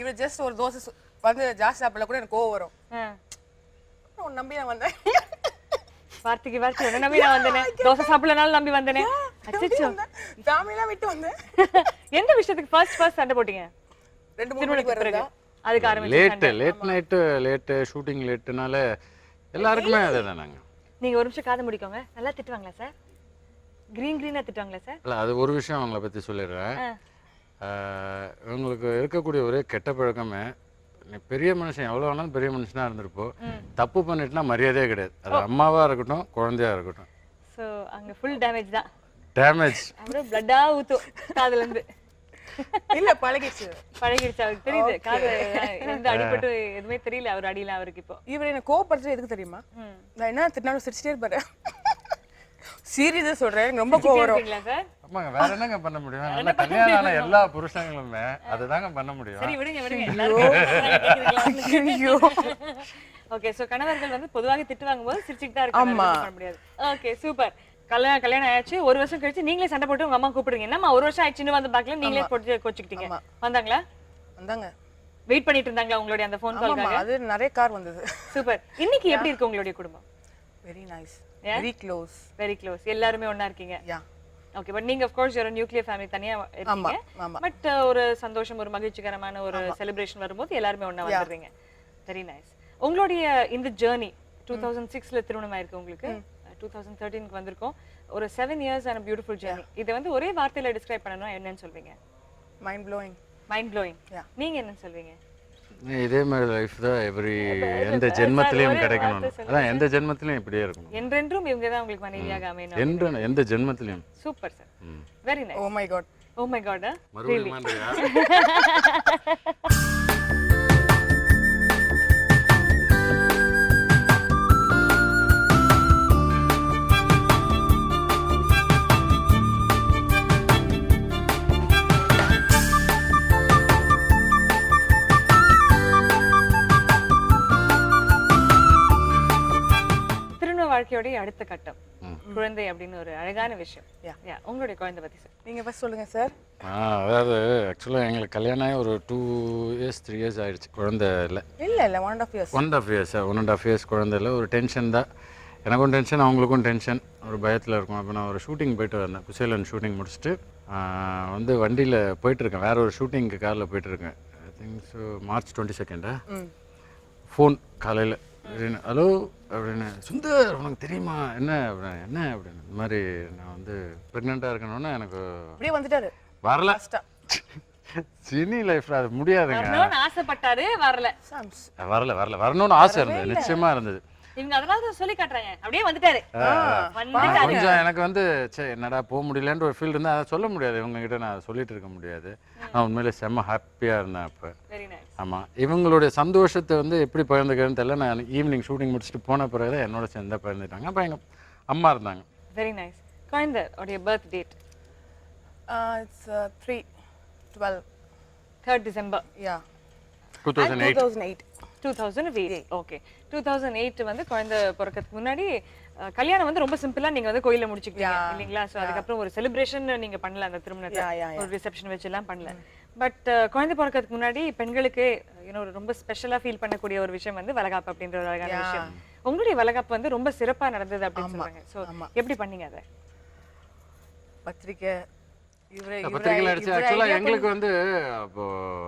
இவர் ஜஸ்ட் ஒரு தோசை வந்து ஜாஸ்தி சாப்பிடல கூட எனக்கு கோவம் வரும். உன்னை நம்பி நான் வந்தேன். வார்த்தைக்கு வார்த்தை உடனே நம்பி நான் வந்தேனே, தோசை சாப்பிடலனாலும் நம்பி வந்தேனே. அச்சச்சோ, ஃபேமிலிலாம் விட்டு வந்தேன். எந்த விஷயத்துக்கு ஃபர்ஸ்ட் சண்டை போட்டீங்க? 2-3 மணிக்கு வரதா அதுக்கு ஆரம்பிச்சு லேட் ஷூட்டிங் லேட்டுனால எல்லாருக்குமே அதுதானாங்க. நீங்க ஒரு நிமிஷம் காது முடிக்கோங்க. நல்லா திட்டுவாங்களா சார்? கிரீனா திட்டுவாங்களா சார்? இல்லை, அது ஒரு விஷயம் அவங்கள பற்றி சொல்லிடுறேன். இவங்களுக்கு இருக்கக்கூடிய ஒரே கெட்ட பழக்கமே, நீ பெரிய மனுஷன் எவ்வளோ வேணாலும் பெரிய மனுஷனாக இருந்திருப்போ, தப்பு பண்ணிட்டுனா மரியாதையே கிடையாது. அது அம்மாவாக இருக்கட்டும் குழந்தையா இருக்கட்டும். ஸோ அங்கே ஃபுல் டேமேஜ் தான். டேமேஜ் அப்படியே பிளட்டா ஊற்றும் காதுலேருந்து. இல்ல பழகிடுச்சு அவருக்கு தெரியுது. காது எந்த அடிபட்டு எதுவுமே தெரியல அவர் அடியில அவருக்கு. இப்போ இவர் என்ன கோவப்படுறது எதுக்கு தெரியுமா? நான் என்ன திட்டினாலும் சிரிச்சிட்டே இருப்பாரு. சீரியஸா சொல்றேன், எனக்கு ரொம்ப கோவம் வரும். சார் ஆமாங்க, வேற என்னங்க பண்ண முடியும்? நல்ல கல்யாணம் ஆன எல்லா புருஷங்களுமே அதுதாங்க பண்ண முடியும். சரி விடுங்க எல்லாரும். ஐயோ ஓகே, சோ கணவர்கள் வந்து பொதுவாக திட்டு வாங்கும்போது சிரிச்சிட்டு தான் இருக்காங்க, பண்ண முடியாது. Okay super. கல்யாணம் ஆயாச்சு. ஒரு வருஷம் கழிச்சு நீங்களே சண்டை போட்டு உங்க அம்மா கூப்பிடுறீங்க. என்னம்மா ஒரு வருஷம் ஆயிடுச்சுன்னு வந்து பார்க்கல, நீங்களே போட்டு கோச்சிக்கிட்டீங்க. வந்தாங்களா? வந்தாங்க. வெயிட் பண்ணிட்டு இருந்தாங்களா உங்களுடைய அந்த ஃபோன் கால்காக? அது நிறைய கார் வந்தது. சூப்பர். இன்னைக்கு எப்படி இருக்கு உங்களுடைய குடும்பம்? Very nice, very close. Very close. எல்லாரும் ஒண்ணா இருக்கீங்க. Yeah okay. பட் நீங்க ஆஃப் கோர்ஸ் ஒரு நியூக்ளியர் ஃபேமிலி தனியா இருக்கீங்க. பட் ஒரு சந்தோஷம், ஒரு மகிழ்ச்சிகரமான ஒரு செலிப்ரேஷன் வரும்போது எல்லாரும் ஒண்ணா வந்துடுறீங்க. Very nice. உங்களுடைய இந்த ஜர்னி 2006ல திருமணம் ஆயிருக்கு உங்களுக்கு. 2013க்கு வந்திருக்கோம். ஒரு 7 years and a beautiful journey. இதை வந்து ஒரே வார்த்தையில டிஸ்கிரைப் பண்ணணும், என்னன்னு சொல்வீங்க? Mind blowing. Mind blowing. நீங்க என்ன சொல்வீங்க? இதே மாதிரி லைஃப் தான் எந்த ஜென்மத்திலையும் கிடைக்கணும். அதான் எந்த ஜென்மத்திலையும் இப்படியே இருக்கணும். என்றென்றும் இவங்க தான் உங்களுக்கு மனைவியாக அமையணும். எந்த ஜென்மத்திலையும். Super sir. Very nice. Oh my God. Oh my God. மறுபடியும் வாழ்க்கையோட அடுத்த கட்டம் குழந்தை அப்படின்னு ஒரு அழகான விஷயம். உங்களுடைய குழந்தை பத்தி சார் நீங்க ஃபர்ஸ்ட் சொல்லுங்க சார். அதாவது ஆக்சுவலாக எங்களுக்கு கல்யாணம் ஆகி ஒரு 2 years 3 years ஆயிடுச்சு. குழந்தை இல்லை. இல்லை 1.5 years. 1.5 years குழந்தை இல்லை. ஒரு டென்ஷன் தான், எனக்கும் டென்ஷன் அவங்களுக்கும் டென்ஷன், ஒரு பயத்தில் இருக்கும். அப்போ நான் ஒரு ஷூட்டிங் போயிட்டு வந்தேன். குசேலன் ஷூட்டிங் முடிச்சுட்டு வந்து வண்டியில் போயிட்டுருக்கேன், வேறு ஒரு ஷூட்டிங்க்கு காரில் போயிட்டுருக்கேன். I think so March 22. Phone காலையில் அப்படின்னு, ஹலோ அப்படின்னு, சுந்தர் உனக்கு தெரியுமா என்ன அப்படின்னு, என்ன அப்படின்னு, இந்த மாதிரி நான் வந்து ப்ரெக்னெண்ட்டாக இருக்கணும்னு எனக்கு அப்படியே வந்துட்டாரு. வரல. சினி லைஃப்ல அது முடியாதுங்க. ஆசைப்பட்டாரு, வரல வரணும்னு ஆசை இருந்தது, நிச்சயமா இருந்தது. இவங்க அதனால தான் சொல்லி காட்டுறாங்க, அப்படியே வந்துட்டாரு. கொஞ்சம் எனக்கு வந்து என்னடா போக முடியலன்ற ஒரு ஃபீல் இருந்தால் அதை சொல்ல முடியாது, இவங்க கிட்ட நான் சொல்லிட்டு இருக்க முடியாது. நான் உண்மையிலே செம்ம ஹாப்பியாக இருந்தேன் அப்போ. ஆமாம், இவங்களுடைய சந்தோஷத்தை வந்து எப்படி பகிர்ந்துக்கிறேன்னு தெரியல. நான் ஈவினிங் ஷூட்டிங் முடிச்சுட்டு போன பிறகு தான் என்னோட சேர்ந்தா பகிர்ந்துட்டாங்க. அப்போ எங்கள் அம்மா இருந்தாங்க. Very nice. குழந்தை உடைய birth date? It's 3/12. 3rd December. Yeah. 2008. 2008. Okay. 2008 வந்து குழந்தை பிறக்கிறதுக்கு முன்னாடி கல்யாணம் வந்து ரொம்ப சிம்பிளா நீங்க வந்து கோயில்ல முடிச்சுக்கிட்டீங்க இல்லீங்களா? சோ அதுக்கப்புறம் ஒரு செலிப்ரேஷன் நீங்க பண்ணல அந்த திருமணத்தை, ஒரு ரிசப்ஷன் வச்சு எல்லாம் பண்ணல. பட் குழந்தை பிறக்கிறதுக்கு முன்னாடி பெண்களுக்கு ரொம்ப ஸ்பெஷலா ஃபீல் பண்ணக்கூடிய ஒரு விஷயம் வந்து வளகாப்பு அப்படின்ற ஒரு அழகான விஷயம். உங்களுடைய வளகாப்பு வந்து ரொம்ப சிறப்பா நடந்தது அப்படின்னு சொல்றாங்க. சோ எப்படி பண்ணீங்க அதை? பத்திரிக்கையில் அடிச்சு ஆக்சுவலாக எங்களுக்கு வந்து அப்போ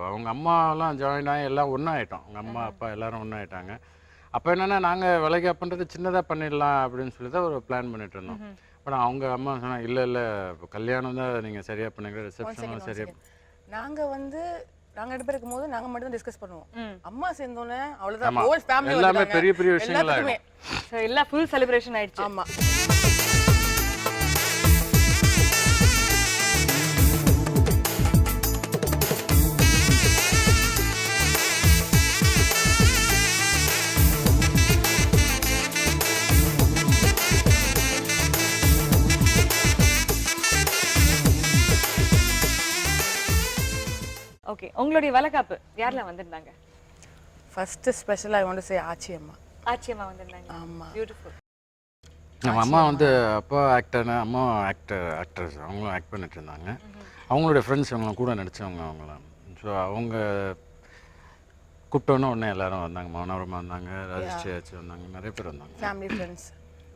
அவங்க அம்மாலாம் ஜாயின் ஆகி எல்லாம் ஒன்றாயிட்டோம். அவங்க அம்மா அப்பா எல்லாரும் ஒன்றாயிட்டாங்க. அப்போ என்னென்னா நாங்கள் வளைகாப்புன்றது சின்னதாக பண்ணிடலாம் அப்படின்னு சொல்லி தான் ஒரு பிளான் பண்ணிட்டு இருந்தோம். பட் அவங்க அம்மா சொன்னாங்க இல்லை இல்லை இப்போ கல்யாணம் தான் நீங்கள் சரியாக பண்ணுங்க, ரிசப்ஷனும் சரியாக. நாங்கள் வந்து நாங்க 2 பேர் இருக்கும்போது நாங்க மட்டும் தான் டிஸ்கஸ் பண்ணுவோம். அம்மா சேர்ந்தோனே அவ்வளவுதான் ஹோல் ஃபேமிலி எல்லாமே பெரிய பெரிய விஷயங்கள் ஆயிடும். சோ எல்லாம் ஃபுல் செலிப்ரேஷன் ஆயிடுச்சு. ஆமா. ஓகே, உங்களுடைய வளகாப்பு யாரெல்லாம் வந்திருந்தாங்க? First special I want to say ஆச்சி அம்மா. ஆச்சி அம்மா வந்திருந்தாங்க. ஆமா. பியூட்டிஃபுல். நம்ம அம்மா வந்து அப்பா ஆக்டர்னு, அம்மா ஆக்ட்ரஸ், அவங்களும் ஆக்ட் பண்ணிட்டு இருந்தாங்க. அவங்களுடைய ஃப்ரெண்ட்ஸ் அவங்களும் கூட நடிச்சவங்க அவங்களாம். ஸோ அவங்க கூப்பிட்டோன்னே உடனே எல்லாரும் வந்தாங்க. மனோரமா வந்தாங்க, ராஜேஷ் வந்தாங்க, நிறைய பேர் வந்தாங்க. Family friends.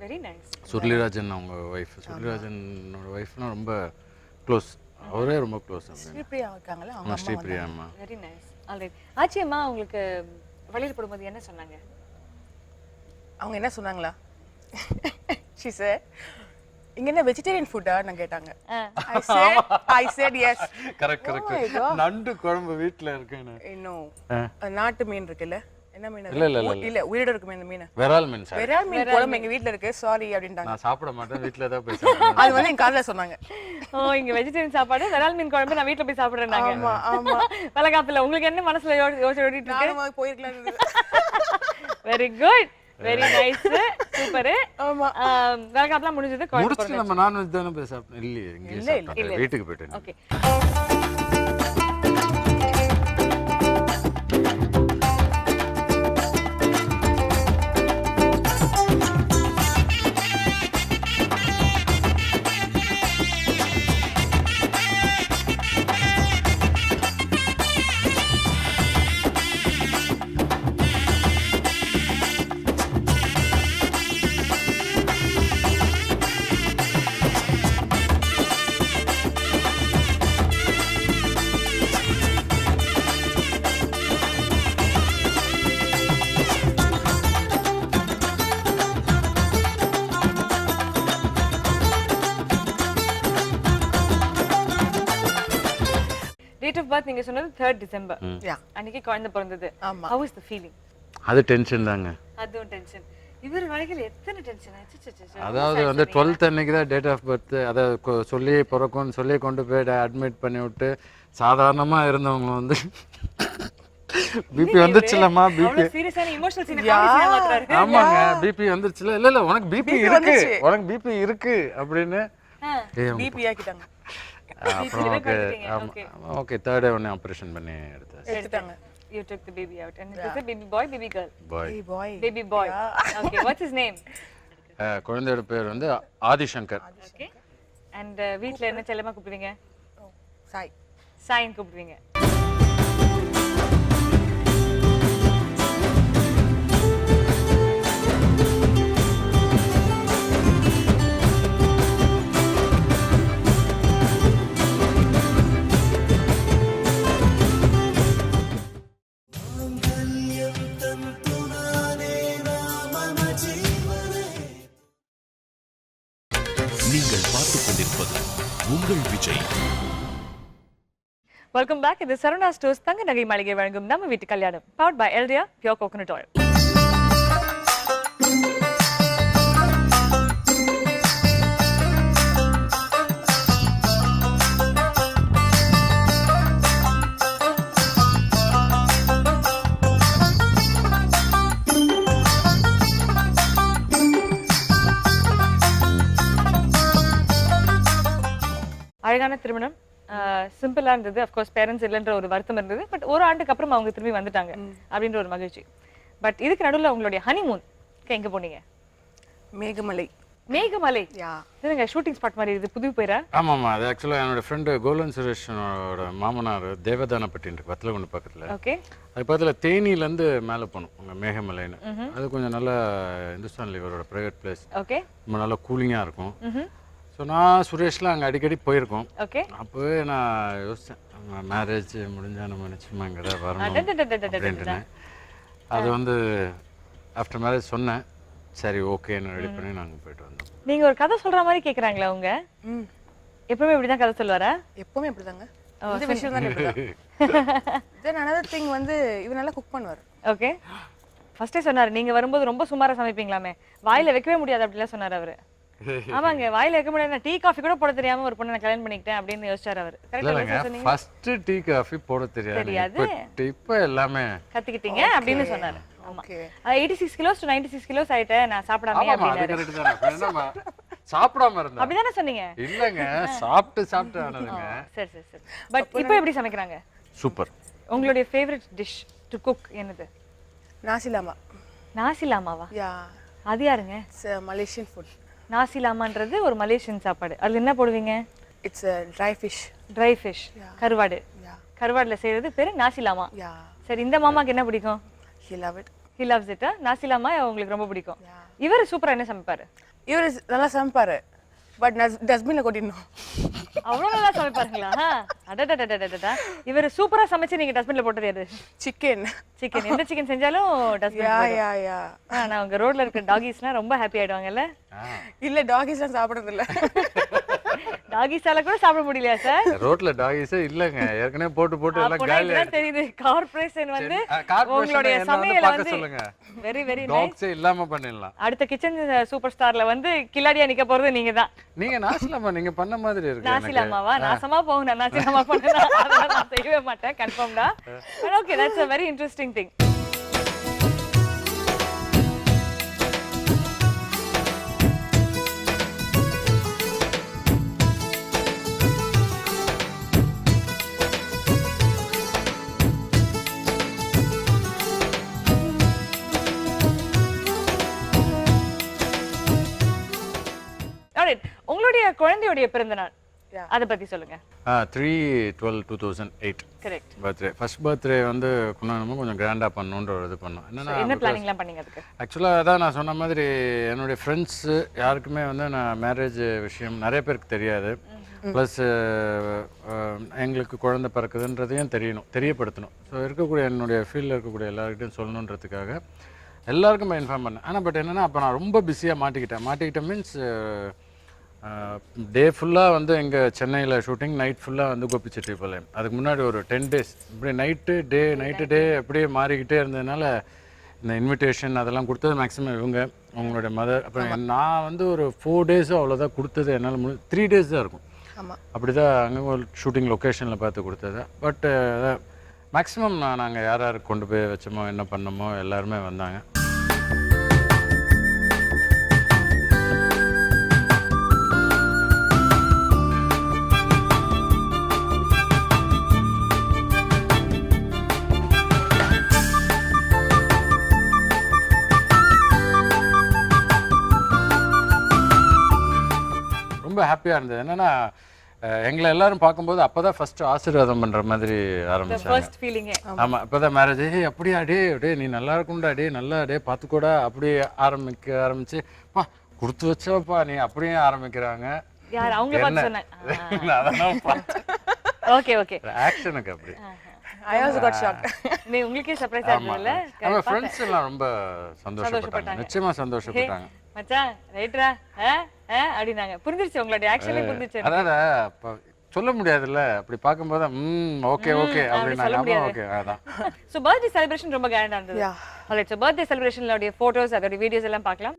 Very nice. Surulirajan அவங்க ஒய்ஃப், சுருளிராஜனோட ஒய்ஃப்னா ரொம்ப க்ளோஸ், அவரே ரொம்ப க்ளோஸ். ஸ்ரீபிரியா இருக்காங்கல்ல அவங்க அம்மா. ஸ்ரீபிரியா அம்மா. Very nice. ஆல்ரைட். ஆச்சி அம்மா உங்களுக்கு வழியில் போடும்போது என்ன சொன்னாங்க? அவங்க என்ன சொன்னாங்களா? she said இங்க என்ன வெஜிடேரியன் ஃபுட்டா நான் கேட்டாங்க. I said yes. கரெக்ட். நண்டு குழம்பு வீட்ல இருக்குன்னு. இன்னும் நாட்டு மீன் இருக்குல்ல, என்ன மீன்? இல்ல உயிரோட இருக்குமே இந்த மீன். விரால் மீன். சார் விரால் மீன் குழம்பு எங்க வீட்ல இருக்கு, சாரி அப்படின்ட்டாங்க. நான் சாப்பிட மாட்டேன், வீட்ல தான் போய் சாப்பிடுவேன். அது வந்து என் காதுல சொன்னாங்க. ஓ, இங்க வெஜிடேரியன் சாப்பாடு, விரால் மீன் குழம்பு நான் வீட்ல போய் சாப்பிடுறேனாங்க. ஆமா ஆமா. வளகாப்புல உங்களுக்கு என்ன மனசுல யோசிச்சு ஓடிட்டு இருக்கு? நானும் போயிருக்கலாம். Very good, very nice, super. ஆமா. வளகாப்புலாம் முடிஞ்சது, முடிச்சு நம்ம நான்வெஜ் தானே போய் சாப்பிட்டோம். இல்லையே, இங்கே சாப்பிட்டோம், வீட்டுக்கு போயிட்டேன். ஓகே. டேட் ஆஃப் பர்த் நீங்க சொன்னது 3rd டிசம்பர். அன்னைக்கு குழந்தை பிறந்தது. How is the feeling? அது டென்ஷன் தாங்க. அதுவும் டென்ஷன். இவர் வாழ்க்கையில எத்தனை டென்ஷன் ஆச்சு. அதாவது வந்து 12th அன்னைக்கு தான் டேட் ஆஃப் பர்த். அதை சொல்லி பிறக்கும்னு சொல்லி கொண்டு போய் அட்மிட் பண்ணி விட்டு சாதாரணமா இருந்தவங்க வந்து பிபி வந்துருச்சுலம்மா, பிபி சீரியஸான எமோஷனல் சீன் காமிச்சு மாத்துறாரு. ஆமாங்க, பிபி வந்துருச்சுல. இல்ல உனக்கு பிபி இருக்கு, உனக்கு பிபி இருக்கு அப்படின்னு பிபி ஆக்கிட்டாங்க. அப்புறம் ஓகே 3rd டே உடனே ஆபரேஷன் பண்ணி எடுத்துட்டாங்க. You took the baby out and it was a baby boy, baby girl? Baby boy. Okay, what's his name? குழந்தையோட பேர் வந்து ஆதிசங்கர். Okay. And வீட்ல என்ன செல்லமா கூப்பிடுவீங்க? சாய். சாய்னு கூப்பிடுவீங்க. நீங்கள் பார்த்துக் கொண்டிருப்பது உங்கள் விஜய். Welcome back. இது சரவணா ஸ்டோர்ஸ் தங்க நகை மாளிகை வழங்கும் Namma Veettu Kalyanam. Powered by Eldia pure coconut oil. அழகான திருமணம், சிம்பிளா இருந்தது. அஃப்கோர்ஸ் பேரண்ட்ஸ் இல்லைன்ற ஒரு வருத்தம் இருந்தது. பட் ஒரு ஆண்டுக்கு அப்புறம் அவங்க திரும்பி வந்துட்டாங்க அப்படின்ற ஒரு மகிழ்ச்சி. பட் இதுக்கு நடுவுல உங்களுடைய ஹனிமூன் எங்க போனீங்க? மேகமலை. மேகமலை. யா. இதுங்க ஷூட்டிங் ஸ்பாட் மாதிரி இது புது பேரா? ஆமாம்மா, அது ஆக்சுவலாக என்னோட ஃப்ரெண்டு கோலன் சுரேஷனோட மாமனார் தேவதானப்பட்டின்னு இருக்கு வத்தலகுண்டு பக்கத்தில். ஓகே. அது பக்கத்தில் தேனியிலேருந்து மேலே போகணும் அங்கே மேகமலைன்னு. அது கொஞ்சம் நல்ல இந்துஸ்தான் லிவரோட ப்ரைவேட் பிளேஸ். ஓகே. ரொம்ப நல்லா கூலிங்காக இருக்கும். ஸோ நான் சுரேஷ்லாம் அங்கே அடிக்கடி போயிருக்கோம். ஓகே. அப்போவே நான் யோசித்தேன், மேரேஜ் முடிஞ்சா நம்ம நிச்சயமாக இங்கே தான் வரணும் அப்படின்ட்டு. அது வந்து ஆஃப்டர் மேரேஜ் சொன்னேன், சரி ஓகேன்னு ரெடி பண்ணி நாங்கள் போயிட்டு வந்தோம். நீங்க ஒரு கதை சொல்ற மாதிரி கேக்குறாங்களா அவங்க? எப்பவுமே இப்படிதான் கதை சொல்லுவாரா? எப்பவுமே அப்படிதாங்க. இந்த விஷயம் தான் இப்படிதான். தென் another thing வந்து இவர் நல்லா குக் பண்ணுவார். ஓகே. ஃபர்ஸ்டே சொன்னாரு நீங்க வரும்போது ரொம்ப சுமாரா சமைப்பீங்களாமே, வாயில வைக்கவே முடியாது அப்படிலாம் சொன்னாரு அவரு. ஆமாங்க, வாயில வைக்க முடியாது, டீ காஃபி கூட போட தெரியாம ஒரு பொண்ணை நான் கல்யாணம் பண்ணிக்கிட்டேன் அப்படின்னு யோசிச்சாரு அவரு. கரெக்ட்டா சொன்னீங்க. ஃபர்ஸ்ட் டீ காஃபி போட தெரியாது, இப்போ எல்லாமே கத்துக்கிட்டீங்க அப்படின்னு சொன்னாரு. ஆமா. 86 கிலோஸ் டு 96 கிலோஸ் ஆயிட்டேன் நான் சாப்பிடாம அப்படினாரு. சாப்பிடாம இருந்தா அப்படிதானே சொன்னீங்க? இல்லங்க, சாப்பிட்டு ஆனதுங்க. சரி சரி சரி. பட் இப்போ எப்படி சமைக்கறாங்க? சூப்பர். உங்களுடைய ஃபேவரட் டிஷ் டு குக் என்னது? Nasi lemak. நாசி லாமாவா? யா. அது யாருங்க? It's Malaysian food. நாசி லாமான்றது ஒரு மலேசியன் சாப்பாடு. அதுல என்ன போடுவீங்க? It's dry fish. Dry fish. கருவாடு. யா. கருவாடுல செய்யறது பேரு நாசி லாமா. யா. சரி, இந்த மாமாக்கு என்ன பிடிக்கும்? He love it. He loves it. நாசி லாமா உங்களுக்கு ரொம்ப பிடிக்கும். இவர் சூப்பரா என்ன சமைப்பாரு? இவர் நல்லா சமைப்பாரு, பட் டஸ்ட்பின்ல கொட்டிடணும். அவ்வளவு நல்லா சமைப்பாருங்களா? அடடடடடடா. இவர் சூப்பரா சமைச்சு நீங்க டஸ்ட்பின்ல போட்டது எது? சிக்கன். சிக்கன். எந்த சிக்கன் செஞ்சாலும் டஸ்ட்பின். யா யா யா. நான் உங்க ரோட்ல இருக்க டாகிஸ்லாம் ரொம்ப ஹாப்பி ஆயிடுவாங்கல்ல? இல்ல, டாகிஸ்லாம் சாப்பிடுறது இல்ல. டாகிஸால கூட சாப்பிட முடியலையா சார்? ரோட்ல டாகிஸே இல்லங்க, ஏற்கனவே போட்டு எல்லாம் காலியா தெரியுது. கார்ப்பரேஷன் வந்து உங்களுடைய சமையல வந்து சொல்லுங்க, வெரி வெரி நைஸ். டாக்ஸே இல்லாம பண்ணிடலாம். அடுத்த கிச்சன் சூப்பர் ஸ்டார்ல வந்து கில்லாடியா நிக்க போறது நீங்க தான். நீங்க நாசிலாமா நீங்க பண்ண மாதிரி இருக்கு. நாசிலாமாவா? நாசமா போங்க, நாசிலாமா பண்ணா அதெல்லாம் நான் செய்யவே மாட்டேன் கன்ஃபார்ம்டா. But okay, that's a very interesting thing. உங்களுடைய குழந்தையுடைய பிறந்த நாள் அத பத்தி சொல்லுங்க. 3/12/2008 கரெக்ட். பர்த்டே. ஃபர்ஸ்ட் பர்த்டே வந்து கொண்டாடணும், கொஞ்சம் கிராண்டா பண்ணணும்ன்ற ஒரு இது பண்ணோம். என்ன பிளானிங்லாம் பண்ணீங்க அதுக்கு? ஆக்சுவலாக அதான் நான் சொன்ன மாதிரி என்னுடைய ஃப்ரெண்ட்ஸு யாருக்குமே வந்து நான் மேரேஜ் விஷயம் நிறைய பேருக்கு தெரியாது. ப்ளஸ் எங்களுக்கு குழந்தை பிறக்குதுன்றதையும் தெரியப்படுத்தணும். ஸோ இருக்கக்கூடிய என்னுடைய ஃபீல்டில் இருக்கக்கூடிய எல்லாருக்கிட்டையும் சொல்லணுன்றதுக்காக எல்லாருக்குமே இன்ஃபார்ம் பண்ணேன். ஆனால் பட் என்னென்னா, அப்போ நான் ரொம்ப பிஸியாக மாட்டிக்கிட்டேன் மீன்ஸ் டே ஃபுல்லாக வந்து எங்கள் சென்னையில் ஷூட்டிங், நைட் ஃபுல்லாக வந்து கோபிச்செட்டிப்பாளையம். அதுக்கு முன்னாடி ஒரு 10 days இப்படி நைட்டு டே அப்படியே மாறிக்கிட்டே இருந்ததுனால இந்த இன்விடேஷன் அதெல்லாம் கொடுத்தது மேக்ஸிமம் இவங்க, உங்களுடைய மதர். அப்புறம் நான் வந்து ஒரு 4 days அவ்வளோதான் கொடுத்தது. என்னால் 3 days தான் இருக்கும். அப்படி தான் அங்கே ஒரு ஷூட்டிங் லொக்கேஷனில் பார்த்து கொடுத்தது. பட் மேக்ஸிமம் நாங்கள் யார் கொண்டு போய் வச்சோமோ என்ன பண்ணோமோ எல்லாருமே வந்தாங்க. ரொம்ப ஹாப்பியாக இருந்தது. என்னென்னா, எங்களை எல்லாரும் பார்க்கும்போது அப்போ தான் ஃபஸ்ட்டு ஆசீர்வாதம் பண்ணுற மாதிரி ஆரம்பிச்சாங்க. ஆமாம், இப்போ தான் மேரேஜ். அப்படியா டே நீ நல்லா இருக்கும்டா, நல்லா பார்த்துக்கூடா அப்படி ஆரம்பிச்சு பா கொடுத்து வச்சோப்பா நீ அப்படியே ஆரம்பிக்கிறாங்க. ஆக்ஷனுக்கு அப்படி உங்களுக்கே சர்ப்ரைஸ் ஆகுதுல்ல? நம்ம ஃப்ரெண்ட்ஸ் எல்லாம் ரொம்ப சந்தோஷப்பட்டாங்க, நிச்சயமா சந்தோஷப்பட்டாங்க. மச்சான் ரைட்ரா அப்படினாங்க. புரிஞ்சிருச்சு, உங்களுடைய ஆக்சுவலி புரிஞ்சிருச்சு. அதான் சொல்ல முடியாதுல்ல, அப்படி பார்க்கும்போது ஓகே அப்படினாங்க. ஓகே, அதான். சோ பர்த்டே செலிப்ரேஷன் ரொம்ப கிராண்டா இருந்தது. ஆல்ரைட், சோ பர்த்டே செலிப்ரேஷன்லோட போட்டோஸ் அதோட வீடியோஸ் எல்லாம் பார்க்கலாம்.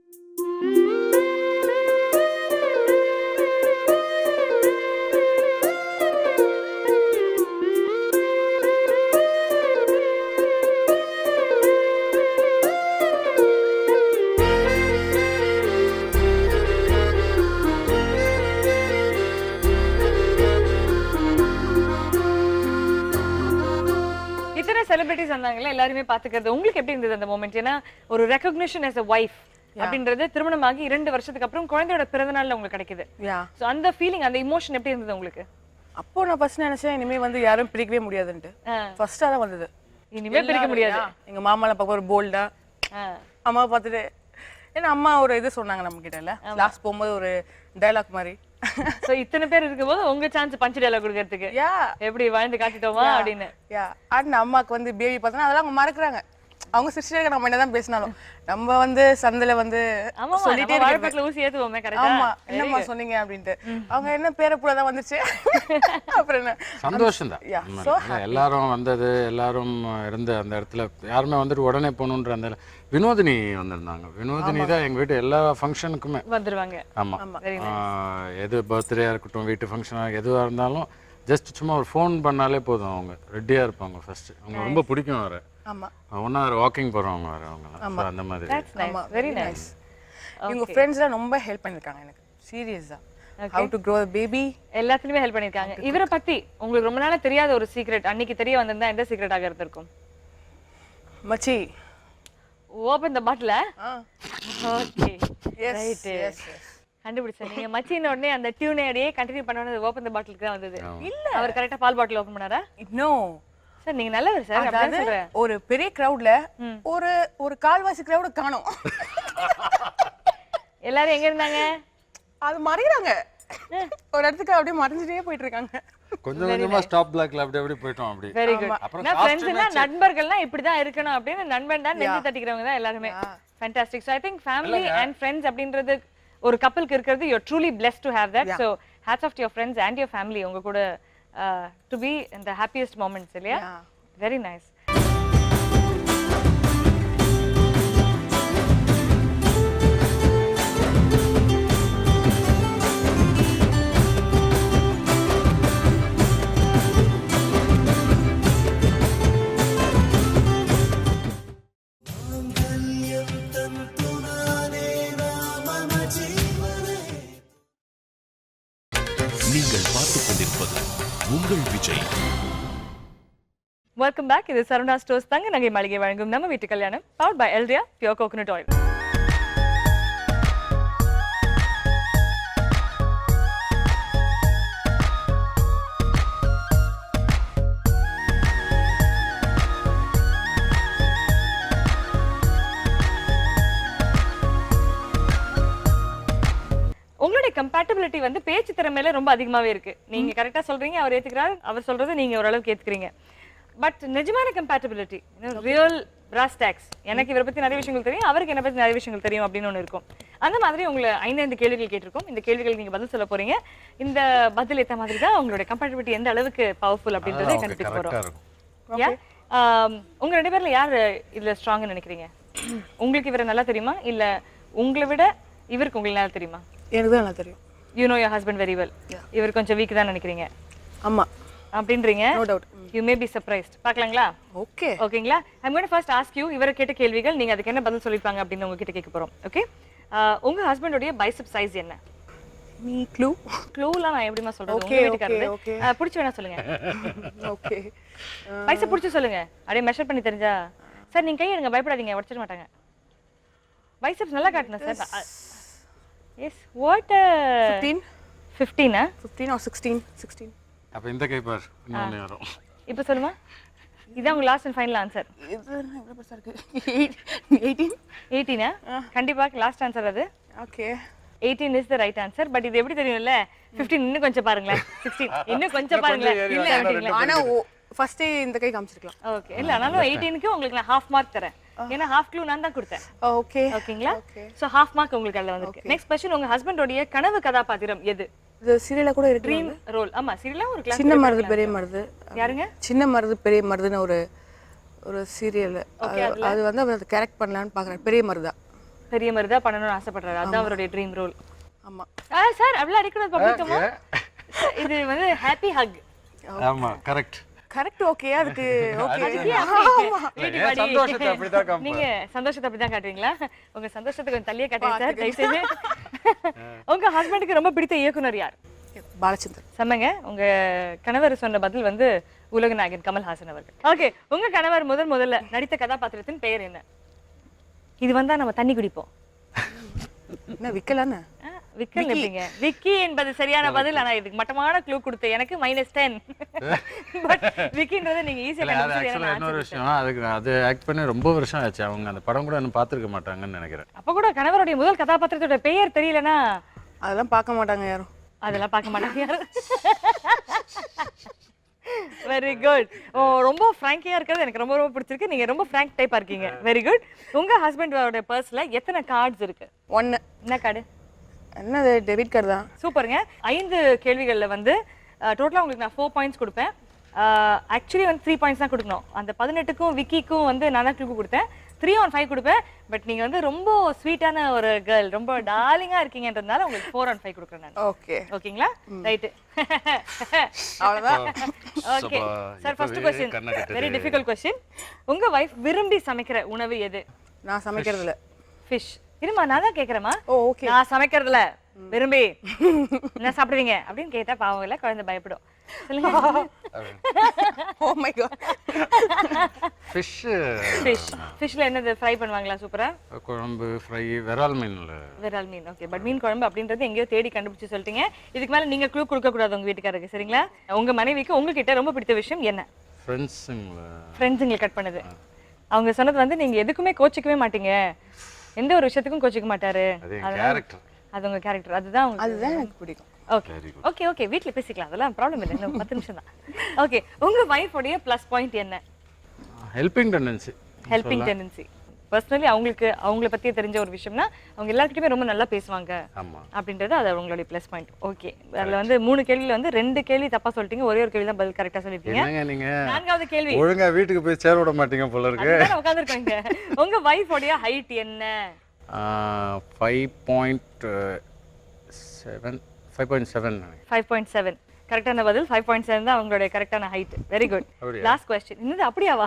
செலிபிரிட்டிஸ் வந்தாங்கல்ல எல்லாருமே பாத்துக்கிறது உங்களுக்கு எப்படி இருந்தது அந்த மொமெண்ட்? ஏன்னா ஒரு ரெகக்னிஷன் as a wife அப்படின்றது திருமணமாகி 2 வருஷத்துக்கு அப்புறம் குழந்தையோட பிறந்த நாள்ல உங்களுக்கு கிடைக்குது. சோ அந்த ஃபீலிங் அந்த இமோஷன் எப்படி இருந்தது உங்களுக்கு? அப்போ நான் ஃபர்ஸ்ட் நினைச்சேன் இனிமே வந்து யாரும் பிரிக்கவே முடியாதுன்ட்டு. ஃபர்ஸ்டா தான் வந்தது இனிமே பிரிக்க முடியாது. எங்க மாமால பார்க்க ஒரு போல்டா அம்மா பார்த்துட்டு ஏன்னா அம்மா ஒரு இது சொன்னாங்க நம்ம கிட்ட இல்ல கிளாஸ் போகும்போது ஒரு டயலாக் மாதிரி. சோ இத்தனை பேர் இருக்கும்போது உங்க சான்ஸ் பஞ்ச் டயலாக் கொடுக்கிறதுக்கு எப்படி வாழ்ந்து காட்டிட்டோமா அப்படின்னு. அண்ட் அம்மாக்கு வந்து பேபி பார்த்தா அதெல்லாம் அவங்க மறக்குறாங்க. அவங்க சிஸ்டருக்கு நம்ம என்னதான் பேசினாலும் நம்ம வந்து சந்தையில வந்து சொல்லிட்டே வாழைப்பழத்துல ஊசி ஏத்துவோமே கரெக்டா. ஆமா என்னம்மா சொன்னீங்க அப்படின்ட்டு அவங்க என்ன பேரப்புல தான் வந்துச்சு. அப்புறம் என்ன சந்தோஷம் தான். எல்லாரும் வந்தது, எல்லாரும் இருந்த அந்த இடத்துல யாருமே வந்துட்டு உடனே போகணுன்ற அந்த வினோதினி வந்திருந்தாங்க. வினோதினி தான் எங்க வீட்டு எல்லா ஃபங்க்ஷனுக்குமே வந்துருவாங்க. ஆமா எது பர்த்டேயா இருக்கட்டும் வீட்டு ஃபங்க்ஷனாக எதுவாக இருந்தாலும் ஜஸ்ட் சும்மா ஒரு ஃபோன் பண்ணாலே போதும் அவங்க ரெடியா இருப்பாங்க. ஃபர்ஸ்ட் அவங்க ரொம்ப பிடிக்கும் வர. ஆமா ஒன்னா வாக்கிங் போறவங்க வர அவங்க அந்த மாதிரி. Very nice. இவங்க ஃப்ரெண்ட்ஸ்லாம் ரொம்ப ஹெல்ப் பண்ணிருக்காங்க எனக்கு சீரியஸா. how to grow a baby எல்லாத்துலயுமே ஹெல்ப் பண்ணிருக்காங்க. இவரை பத்தி உங்களுக்கு ரொம்ப நாளா தெரியாத ஒரு சீக்ரெட் அன்னைக்கு தெரிய வந்திருந்தா எந்த சீக்ரெட்டாக இருந்திருக்கும்? மச்சி ஓபன் தி பாட்டில். ஓகே எஸ் ரைட் எஸ் கண்டுபிடிச்சேன். நீங்க மச்சின உடனே அந்த டியூனை அப்படியே கண்டினியூ பண்ணனும். ஓபன் தி பாட்டிலுக்கு தான் வந்தது. இல்ல அவர் கரெக்ட்டா பால் பாட்டில் ஓபன் பண்ணாரா? நோ சார் நீங்க நல்லவர் சார். அப்படியே சொல்றேன். ஒரு பெரிய கிரவுட்ல ஒரு கால்வாசி கிரவுட் காணோம். எல்லாரும் எங்க இருந்தாங்க? அது மறையறாங்க. ஒரு இடத்துக்கு அப்படியே மறைஞ்சிட்டே போயிட்டு இருக்காங்க. கொஞ்சம் கொஞ்சமா ஸ்டாப் பிளாக்ல அப்படியே போய்ட்டோம் அப்படி. Very good. நான் ஃப்ரெண்ட்ஸ்னா நண்பர்கள்னா இப்படி தான் இருக்கணும் அப்படினு நண்பன் தான் நெஞ்சு தட்டிக்கிறவங்க தான் எல்லாரும். Fantastic. So I think family and friends அப்படின்றது ஒரு கப்பலுக்கு இருக்கிறது you're truly blessed to have that. So hats off to your friends and your family உங்க கூட to be in the happiest moments இல்லையா? Very nice. நீங்கள் பார்த்துக் கொண்டிருப்பது உங்கள் விஜய். Welcome back. இது சரவணா ஸ்டோர்ஸ் தங்க நகை மாளிகை வழங்கும் Namma Veettu Kalyanam powered by Eldia pure coconut oil. உங்களுடைய கம்பேட்டபிலிட்டி வந்து பேச்சு திறமையில ரொம்ப அதிகமாவே இருக்கு. நீங்க கரெக்டா சொல்றீங்க, அவர் ஏத்துக்கிறாரு, அவர் சொல்றது நீங்க ஓரளவுக்கு ஏத்துக்கிறீங்க. பட் நிஜமான கம்பேட்டபிலிட்டி ரியல் பிராஸ் டாக்ஸ் எனக்கு இவரை பத்தி நிறைய விஷயங்கள் தெரியும், அவருக்கு என்ன பத்தி நிறைய விஷயங்கள் தெரியும் அப்படின்னு ஒன்று இருக்கும். அந்த மாதிரி உங்களை 5 கேள்விகள் கேட்டிருக்கோம். இந்த கேள்விகளுக்கு நீங்க பதில் சொல்ல போறீங்க. இந்த பதில் ஏற்ற மாதிரி தான் உங்களுடைய கம்பேட்டபிலிட்டி எந்த அளவுக்கு பவர்ஃபுல் அப்படின்றத கண்டுபிடிக்க போறோம். உங்க 2 பேர்ல யார் இதுல ஸ்ட்ராங்னு நினைக்கிறீங்க? உங்களுக்கு இவரை நல்லா தெரியுமா இல்ல உங்களை விட இவருக்கு உங்களுக்கு நல்லா தெரியுமா? எனக்கு தான் நல்லா தெரியும். You know your husband very well. இவர் கொஞ்சம் வீக் தான் நினைக்கிறீங்க. ஆமா அப்படின்றீங்க. No doubt. You may be surprised. பார்க்கலாங்களா? ஓகே ஓகேங்களா? I'm going to first ask you இவரை கேட்ட கேள்விகள் நீங்க அதுக்கு என்ன பதில் சொல்லிருப்பாங்க அப்படின்னு உங்ககிட்ட கேட்க போறோம். ஓகே? உங்க ஹஸ்பண்டோட பைசெப் சைஸ் என்ன? Me clue. க்ளூலாம் நான் எப்படிமா சொல்றது? உங்க வீட்டுக்காரரு. புடிச்சு வேணா சொல்லுங்க. ஓகே. பைசெப் புடிச்சு சொல்லுங்க. அப்படியே மெஷர் பண்ணி தெரிஞ்சா. சார் நீங்க கை எடுங்க, பயப்படாதீங்க, உடைச்சிட மாட்டாங்க. பைசெப்ஸ் நல்லா காட்டுங்க சார். Yes, what 15 or 16. அப்ப இந்த கை பார் இன்னொன்னு வரும். இப்போ சொல்லுமா? இதான் உங்க லாஸ்ட் அண்ட் ஃபைனல் ஆன்சர். இது எவ்வளவு பெருசா இருக்கு? 18. கண்டிப்பா லாஸ்ட் ஆன்சர் அது. Okay 18 is the right answer. But இது எப்படி தெரியும்ல? 15 இன்னும் கொஞ்சம் பாருங்களே. 16 இன்னும் கொஞ்சம் பாருங்களே. இல்ல ஆனா ஃபர்ஸ்ட் இந்த கை காமிச்சிருக்கலாம். ஓகே இல்ல ஆனாலும் 18க்கு உங்களுக்கு நான் half mark தரேன். ஏன்னா half clue நான் தான் கொடுத்தேன். ஓகே ஓகேங்களா? சோ half mark உங்களுக்கு அதுல வந்திருக்கு. நெக்ஸ்ட் क्वेश्चन உங்க ஹஸ்பண்டோட கனவு கதாபாத்திரம் எது? இது சீரியல்ல கூட இருக்கு. Dream role. ஆமா சீரியல்ல ஒரு கிளாஸ் சின்ன மருது பெரிய மருது. யாருங்க? சின்ன மருது பெரிய மருதுன்னு ஒரு சீரியல். அது வந்து அவர் கரெக்ட் பண்ணலாம்னு பார்க்கறாரு. பெரிய மருதா. பெரிய மருதா பண்ணனும்னு ஆசைப்படுறாரு. அதான் அவருடைய ட்ரீம் ரோல். ஆமா. சார் அவ்வளவு அடிக்கிறது பப்ளிக்கமா? இது வந்து ஹேப்பி ஹக். ஆமா கரெக்ட். கரெக்ட் ஓகே அதுக்கு ஓகே. சந்தோஷத்தை அப்படி தான் காட்டுறீங்க. நீங்க சந்தோஷத்தை அப்படி தான் காட்டுறீங்களா? உங்க சந்தோஷத்தை கொஞ்சம் தள்ளியே காட்டுங்க சார் தயவு செய்து. உங்க ஹஸ்பண்டுக்கு ரொம்ப பிடித்த இயக்குனர் யார்? பாலச்சந்தர். சமங்க உங்க கணவர் சொன்ன பதில் வந்து உலகநாயகன் கமல்ஹாசன் அவர்கள். ஓகே, உங்க கணவர் முதல்ல நடித்த கதாபாத்திரத்தின் பெயர் என்ன? இது வந்தா நம்ம தண்ணி குடிப்போம். என்ன விக்கலான்னு விக்கல் எப்படிங்க? விக்கி என்பது சரியான பதில். ஆனா இதுக்கு மட்டமான க்ளூ கொடுத்து எனக்கு -10. பட் விக்கின்றதை நீங்க ஈஸியா ஆக்சுவலாக இன்னொரு விஷயம், அதுக்கு அது ஆக்ட் பண்ணி ரொம்ப வருஷம் ஆச்சு. அவங்க அந்த படம் கூட இன்னும் பார்த்துருக்க மாட்டாங்கன்னு நினைக்கிறேன். அப்ப கூட கணவருடைய முதல் கதாபாத்திரத்தோட பெயர் தெரியலனா அதெல்லாம் பார்க்க மாட்டாங்க யாரும். அதெல்லாம் பார்க்க மாட்டாங்க யாரும். Very good. ஓ, ரொம்ப ஃப்ராங்கியா இருக்கிறது எனக்கு ரொம்ப ரொம்ப பிடிச்சிருக்கு. நீங்க ரொம்ப ஃப்ராங்க் டைப்பா இருக்கீங்க. Very good. உங்க ஹஸ்பண்டோட பர்ஸ்ல எத்தனை கார்ட்ஸ் இருக்கு? 1. என்ன கார்டு? என்னது? டெபிட் கார்டு தான். சூப்பருங்க. 5 கேள்விகள்ல வந்து டோட்டலா உங்களுக்கு நான் 4 பாயிண்ட்ஸ் கொடுப்பேன். ஆக்சுவலி வந்து 3 பாயிண்ட்ஸ் தான் கொடுக்கணும். அந்த 18க்கும் விக்கிக்கும் வந்து நான் தான் கிளூ கொடுத்தேன். 3 on 5 கொடுப்பேன். பட் நீங்க வந்து ரொம்ப ஸ்வீட்டான ஒரு கேர்ள், ரொம்ப டார்லிங்கா இருக்கீங்கன்றதுனால உங்களுக்கு 4 on 5 கொடுக்குறேன் நான். ஓகே. ஓகேங்களா? ரைட். அவ்வளவுதான். Okay sir, first question very difficult question. உங்க வைஃப் விரும்பி சமைக்கிற உணவு எது? நான் சமைக்கிறது இல்ல. ஃபிஷ். இருமா, நான் தான் கேக்குறேமா. ஓகே. நான் சமைக்கிறதுல விரும்பி என்ன சாப்பிடுவீங்க அப்படின்னு கேட்டா பாவம் இல்ல, குழந்தை பயப்படும். சொல்லுங்க. ஓ மை காட். ஃபிஷ்ல என்னது ஃப்ரை பண்ணுவாங்களா? சூப்பரா. குழம்பு, ஃப்ரை, விரால் மீன்ல. விரால் மீன். ஓகே, பட் மீன் குழம்பு அப்படின்றது எங்கேயோ தேடி கண்டுபிடிச்சு சொல்லிட்டீங்க. இதுக்கு மேல நீங்க க்ளூ கொடுக்க கூடாது உங்க வீட்டுக்காரருக்கு, சரிங்களா? உங்க மனைவிக்கு உங்ககிட்ட ரொம்ப பிடித்த விஷயம் என்ன? ஃப்ரெண்ட்ஸுங்களை கட் பண்ணுது. அவங்க சொன்னது வந்து நீங்க எதுக்குமே கோச்சிக்கவே மாட்டீங்க, எந்த ஒரு விஷயத்துக்கும் கோச்சிக்க மாட்டாரு. அது உங்க கேரக்டர். அதுதான் எனக்கு பிடிக்கும். ஓகே ஓகே ஓகே, வீட்ல பேசிக்கலாம், அதெல்லாம் ப்ராப்ளம் இல்லை. இன்னும் 10 நிமிஷம் தான். ஓகே, உங்க வைஃப் உடைய ப்ளஸ் பாயிண்ட் என்ன? Helping tendency. Helping tendency. Personally அவங்கள பத்தி தெரிஞ்ச ஒரு விஷயம்னா அவங்க எல்லார்கிட்டயுமே ரொம்ப நல்லா பேசுவாங்க அப்படின்றது அது அவங்களுடைய ப்ளஸ் பாயிண்ட். ஓகே, அதுல வந்து 3 கேள்வியில வந்து 2 கேள்வி தப்பா சொல்லிட்டீங்க, ஒரே ஒரு கேள்வி தான் பதில் கரெக்டா சொல்லிருக்கீங்க. நீங்க 4வது கேள்வி ஒழுங்கா வீட்டுக்கு போய் சேர விட மாட்டீங்க போல இருக்கு. உட்கார்ந்திருக்கீங்க. உங்க வைஃப் உடைய ஹைட் என்ன? 5.7. கரெக்டான பதில் 5.7 தான் அவங்களுடைய கரெக்டான height. Very good. Last question. என்னது அப்படியாவா?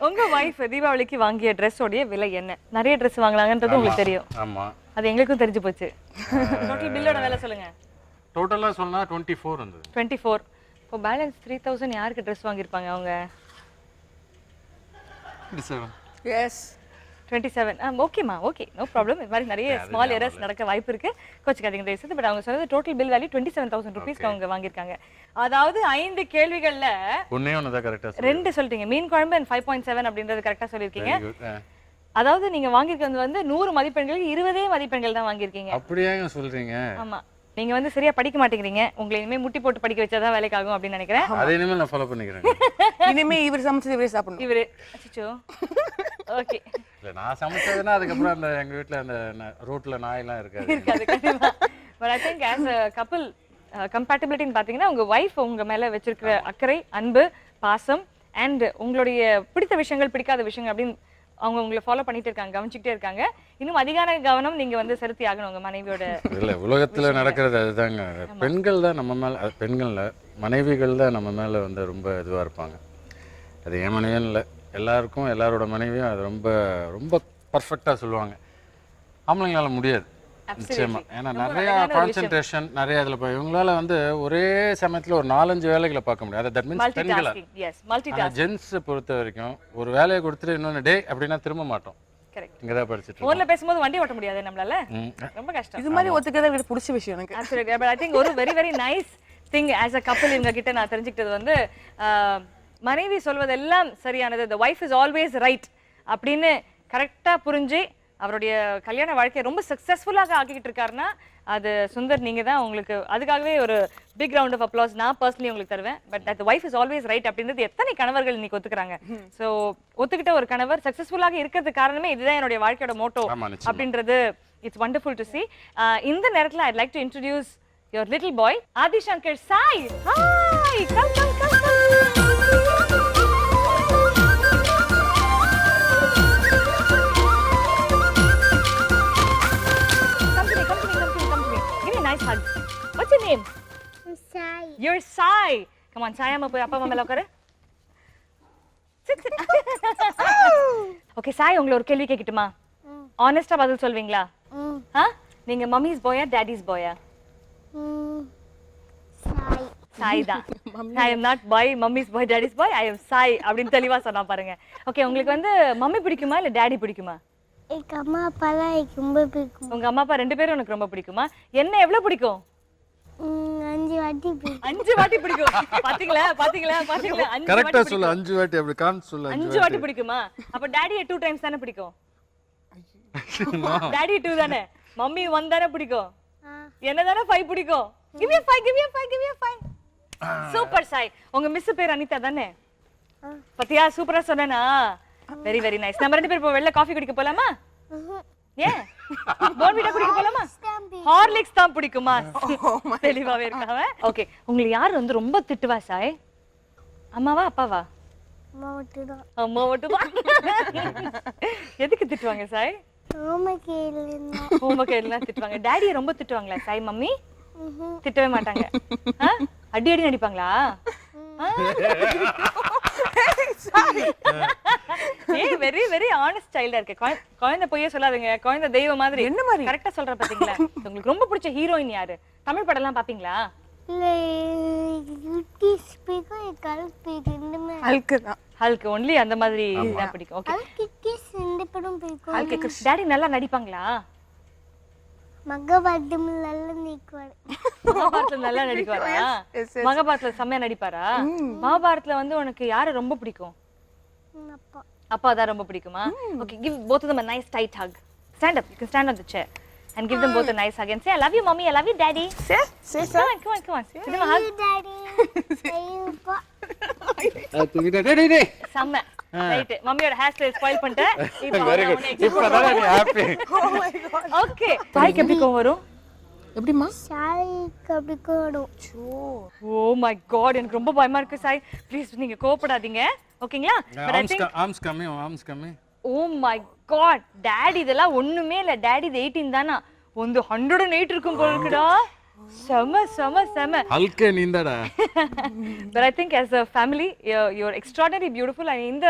உங்க வைஃப் தீபாவளிக்கு வாங்கிய Dress உடைய விலை என்ன? நிறைய Dress வாங்குறாங்கன்றது உங்களுக்கு தெரியும். ஆமா, அது எங்களுக்கும் தெரிஞ்சு போச்சு. டோட்டல் பில்லோட விலை சொல்லுங்க. டோட்டலா சொன்னா 24 வந்தது. 24. இப்போ பேலன்ஸ் 3000 யாருக்கு Dress வாங்கிருப்பாங்க அவங்க? 27. எஸ். 27. ஓகேமா, ஓகே, நோ ப்ராப்ளம். இது மாதிரி நிறைய ஸ்மால் எரர்ஸ் நடக்க வாய்ப்பு இருக்கு, கோச்சிக்காதீங்க தயவு செய்து. பட் அவங்க சொன்னது டோட்டல் பில் வேல்யூ 27,000 rupees அவங்க வாங்கியிருக்காங்க. அதாவது 5 கேள்விகள்ல ஒண்ணே தான் கரெக்டா 2 சொல்லிட்டீங்க. மீன் குழம்பு 5.7 அப்படின்றது கரெக்டா சொல்லியிருக்கீங்க. அதாவது நீங்க வாங்கியிருக்கிறது வந்து 100 மதிப்பெண்களுக்கு 20 மதிப்பெண்கள் தான் வாங்கியிருக்கீங்க. அப்படியே சொல்றீங்க? ஆமா, நீங்க வந்து சரியா படிக்க மாட்டேங்கிறீங்க. உங்களை இனிமே முட்டி போட்டு படிக்க வச்சாதான் வேலைக்கு ஆகும் அப்படின்னு நினைக்கிறேன். அதை இனிமே நான் ஃபாலோ பண்ணிக்கிறேன். இனிமே இவர் சமைச்சது இவரே சாப்பிடணும். இவரு அச்சச்சோ. ஓகே, இல்ல நான் சமைச்சதுன்னா அதுக்கப்புறம் அந்த எங்க வீட்ல அந்த ரோட்ல நாயெல்லாம் இருக்காது. கண்டிப்பா. But I think as a couple கம்பேட்டிபிலிட்டின்னு பாத்தீங்கன்னா உங்க வைஃப் உங்க மேல வச்சிருக்கிற அக்கறை, அன்பு, பாசம் அண்ட் உங்களுடைய பிடித்த விஷயங்கள், பிடிக்காத விஷயங்கள் அப்படின்னு அவங்க உங்களை ஃபாலோ பண்ணிட்டு இருக்காங்க, கவனிச்சுக்கிட்டே இருக்காங்க. இன்னும் அதிகான கவனம் நீங்க வந்து செலுத்தி ஆகணும் உங்க மனைவியோட. இல்ல உலகத்துல நடக்கிறது அதுதாங்க. பெண்கள் தான் நம்ம மேல, பெண்கள்ல மனைவிகள் தான் நம்ம மேல வந்து ரொம்ப இதுவா இருப்பாங்க. அது என் மனைவியும் இல்லை, எல்லாருக்கும் எல்லாரோட மனைவியும் அது ரொம்ப ரொம்ப பர்ஃபெக்டா சொல்லுவாங்க. ஆம்பளைங்களால முடியாது நிச்சயமா. ஏன்னா நிறைய கான்சென்ட்ரேஷன் நிறைய இதுல போய் இவங்களால வந்து ஒரே சமயத்துல ஒரு 4-5 வேலைகளை பார்க்க முடியாது. தட் மீன்ஸ் பெண்களா. ஜென்ஸ் பொறுத்த வரைக்கும் ஒரு வேலையை கொடுத்துட்டு இன்னொன்று டே அப்படின்னா திரும்ப மாட்டோம். கரெக்ட். இங்க தான் படிச்சிட்டு ஃபோன்ல பேசும்போது வண்டி ஓட்ட முடியாது நம்மளால, ரொம்ப கஷ்டம். இது மாதிரி ஒத்துக்கறத எனக்கு பிடிச்ச விஷயம் எனக்கு. Absolutely. But I think ஒரு very very nice thing as a couple இவங்க கிட்ட நான் தெரிஞ்சுக்கிட்டது வந்து மனைவி சொல்வதெல்லாம் சரியானது, the wife is always right அப்படின்னு கரெக்டா புரிஞ்சு அவருடைய கல்யாண வாழ்க்கையை ரொம்ப சக்சஸ்ஃபுல்லாக ஆக்கிக்கிட்டு இருக்காருன்னா அது சுந்தர் நீங்க தான். உங்களுக்கு அதுக்காகவே ஒரு பிக் ரவுண்ட் ஆஃப் அப்ளாஸ் நான் பர்சனலி உங்களுக்கு தருவேன். But the wife is always right அப்படின்றது எத்தனை கணவர்கள் இன்னைக்கு ஒத்துக்கிறாங்க. ஸோ ஒத்துக்கிட்ட ஒரு கணவர் சக்சஸ்ஃபுல்லாக இருக்கிறதுக்கு காரணமே இதுதான் என்னுடைய வாழ்க்கையோட மோட்டோ அப்படின்றது. It's wonderful to see. இந்த நேரத்தில் I'd like to introduce your little boy Adi Shankar Sai. Hi, come. Hug. What's your name? I'm Sai. You're Sai. Come on, Sai, amma poi appa amma mela ukkar. Sit. Okay, Sai, ungala ஒரு கேள்வி கேக்கட்டுமா? ஆனஸ்டா பதில் சொல்வீங்களா? நீங்க mummy's பாயா toadies பாயா? Sai. Sai தான். I am not bye, mummy's bye, toadies bye, I am Sai அப்படின்னு தெளிவா சொன்னா பாருங்க. Okay, உங்களுக்கு வந்து மம்மி பிடிக்குமா இல்ல டாடி பிடிக்குமா? எனக்கு அம்மா அப்பாலாம் எனக்கு ரொம்ப பிடிக்கும். உங்க அம்மா அப்பா 2 பேரும் உனக்கு ரொம்ப பிடிக்குமா? என்ன எவ்வளவு பிடிக்கும்? 5 வாட்டி பிடிக்கும். 5 வாட்டி பிடிக்கும். பாத்தீங்களா பாத்தீங்களா பாத்தீங்களா? 5 கரெக்டா சொல்லு, 5 வாட்டி அப்படி காமிச்சு சொல்லு. 5 வாட்டி பிடிக்குமா? அப்ப டாடியை 2 டைம்ஸ் தானே பிடிக்கும். டாடி 2 தானே, மம்மி 1 தானே பிடிக்கும். என்ன தானே 5 பிடிக்கும். give me a 5, give me a 5, give me a 5. Super Sai. உங்க மிஸ் பேர் அனிதா தானே? பத்தியா சூப்பரா சொன்னேனா? Very very nice. நம்ம 2 பேரும் இப்போ வெளில காஃபி குடிக்க போலாமா? ஏன் போன்விட்டா குடிக்க போலாமா? ஹார்லிக்ஸ் தான் பிடிக்குமா? தெளிவாவே இருக்காம. ஓகே, உங்களை யார் வந்து ரொம்ப திட்டுவா சாய்? அம்மாவா அப்பாவா? அம்மா மட்டும் தான். அம்மா மட்டும் தான். எதுக்கு திட்டுவாங்க சாய்? ஹோம்வொர்க் எழுதுனா. ஹோம்வொர்க் எல்லாம் திட்டுவாங்க. டாடியை ரொம்ப திட்டுவாங்களா சாய் மம்மி? திட்டவே மாட்டாங்க. அடி அடி நடிப்பாங்களா? ஏய், வெரி வெரி ஆனஸ்ட் சைல்டா இருக்கு. குழந்தை பொய்யே சொல்லாதீங்க, குழந்தை தெய்வம் மாதிரி. என்ன மாதிரி? கரெக்டா சொல்ற பாத்தீங்களா? உங்களுக்கு ரொம்ப பிடிச்ச ஹீரோயின் யாரு? தமிழ் படம் எல்லாம் பாப்பீங்களா? இல்லை யூடிஸ் பிடிக்கும், கல்க் பிடிக்கும். ரெண்டுமே ஹல்க்கு தான். ஹல்க் ஒன்லி அந்த மாதிரி தான் பிடிக்கும். ஓகே, கிட்டிஸ் 2 படம் பிடிக்கும். டாடி நல்லா நடிப்பாங்களா? மகாபாரதம் நல்லா நிற்குவார். மகாபாரத்ல நல்லா நடிப்பாரா? மகாபாரத்ல செம்மையா நடிப்பாரா? மகாபாரத்ல வந்து உனக்கு யாரை ரொம்ப பிடிக்கும்? அப்பா. அப்பா தான் ரொம்ப பிடிக்குமா? Okay, give both of them a nice tight hug. Stand up. You can stand on the chair and give them both a nice hug and say, I love you, mommy. I love you, daddy. Say Come on, come on, come on. Give them a hug. Daddy ஐயோப்பா. செம்ம. Right. மம்மியோட hair style spoil பண்ணிட்டேன். Very good. இப்பதான் நீ happy. Okay. சாய்க்கு எப்படி கோவம் வரும்? எப்படிமா? சாய்க்கு அப்படி கோடும். ஓ மை காட், எனக்கு ரொம்ப பயமா இருக்கு சாய். ப்ளீஸ் நீங்க கோவப்படாதீங்க. ஓகேங்களா? பட் ஐ திங்க் ஆர்ம்ஸ் கம்மி. ஓ மை காட், டாடி இதெல்லாம் ஒண்ணுமே இல்ல. டாடி 18 தானா? வந்து 108 இருக்கும் போல இருக்குடா. செம செம செம. ஹல்கே நீந்தாடா. But I think as a family you're extraordinarily beautiful and இந்த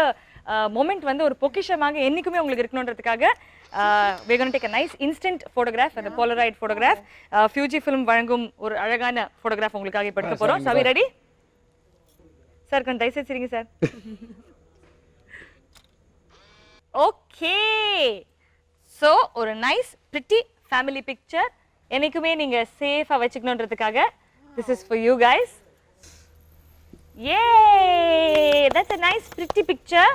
மொமெண்ட் வந்து ஒரு பொக்கிஷமாக என்னைக்குமே உங்களுக்கு இருக்கணும்ன்றதுக்காக we're going to take a nice instant photograph, அந்த Polaroid photograph. Fujifilm வழங்கும் ஒரு அழகான photograph உங்களுக்காக இப்ப எடுக்க போறோம். So are we ready? Sir கொஞ்சம் தயவு செய்து சிரிங்க சார். ஓகே, ஸோ ஒரு நைஸ் பிரிட்டி ஃபேமிலி பிக்சர் என்னைக்குமே நீங்க சேஃபா வச்சுக்கணுன்றதுக்காக this is for you guys. Eh, that's a nice pretty picture.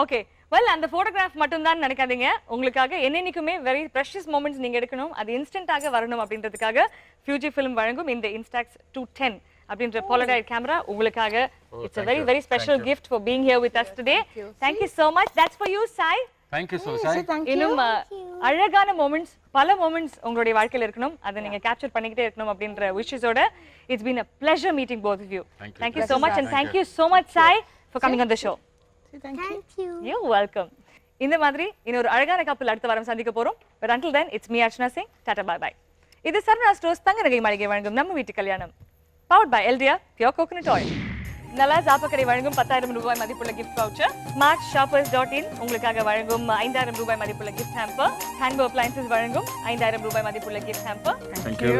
Okay, well அந்த ஃபோட்டோகிராஃப் மட்டும் தான் நினைக்காதீங்க, உங்களுக்காக என்னென்னைக்குமே வெரி ப்ரெஷியஸ் மூமெண்ட்ஸ் நீங்க எடுக்கணும், அது இன்ஸ்டன்ட்டாக வரணும் அப்படின்றதுக்காக ஃபியூஜிஃபிலிம் வழங்கும் இந்த Instax 210 அப்படின்ற Polaroid camera உங்களுக்காக. It's a very very special gift for being here with us today. Thank you so much. That's for you, Sai. Thank you so much. இன்னும் அழகான மூமெண்ட்ஸ், பல மூமெண்ட்ஸ் உங்களுடைய வாழ்க்கையில இருக்கணும், அதை நீங்க கேப்சர் பண்ணிக்கிட்டே இருக்கணும் அப்படின்ற விஷஸோட it's been a pleasure meeting both of you. Thank you so much and thank you so much, Sai, for coming on the show. Thank you. You're welcome. இந்த மாதிரி இன்னொரு அழகான கப்பல் அடுத்த வாரம் சந்திக்க போறோம். But until then, it's me Archana Singh. Tata bye bye. இது சர்வனா ஸ்டோர்ஸ் தங்க நகை மாளிகை வழங்கும் நம்ம வீட்டு கல்யாணம். Powered by Eldria Pure Coconut Oil. நல்லா ஜாப்பக்கடை வழங்கும் 10,000 ரூபாய் மதிப்புள்ள gift voucher. smartshoppers.in உங்களுக்காக வழங்கும் 5,000 ரூபாய் மதிப்புள்ள gift hamper. Hanbo Appliances வழங்கும் 5,000 ரூபாய் மதிப்புள்ள gift hamper. Thank you.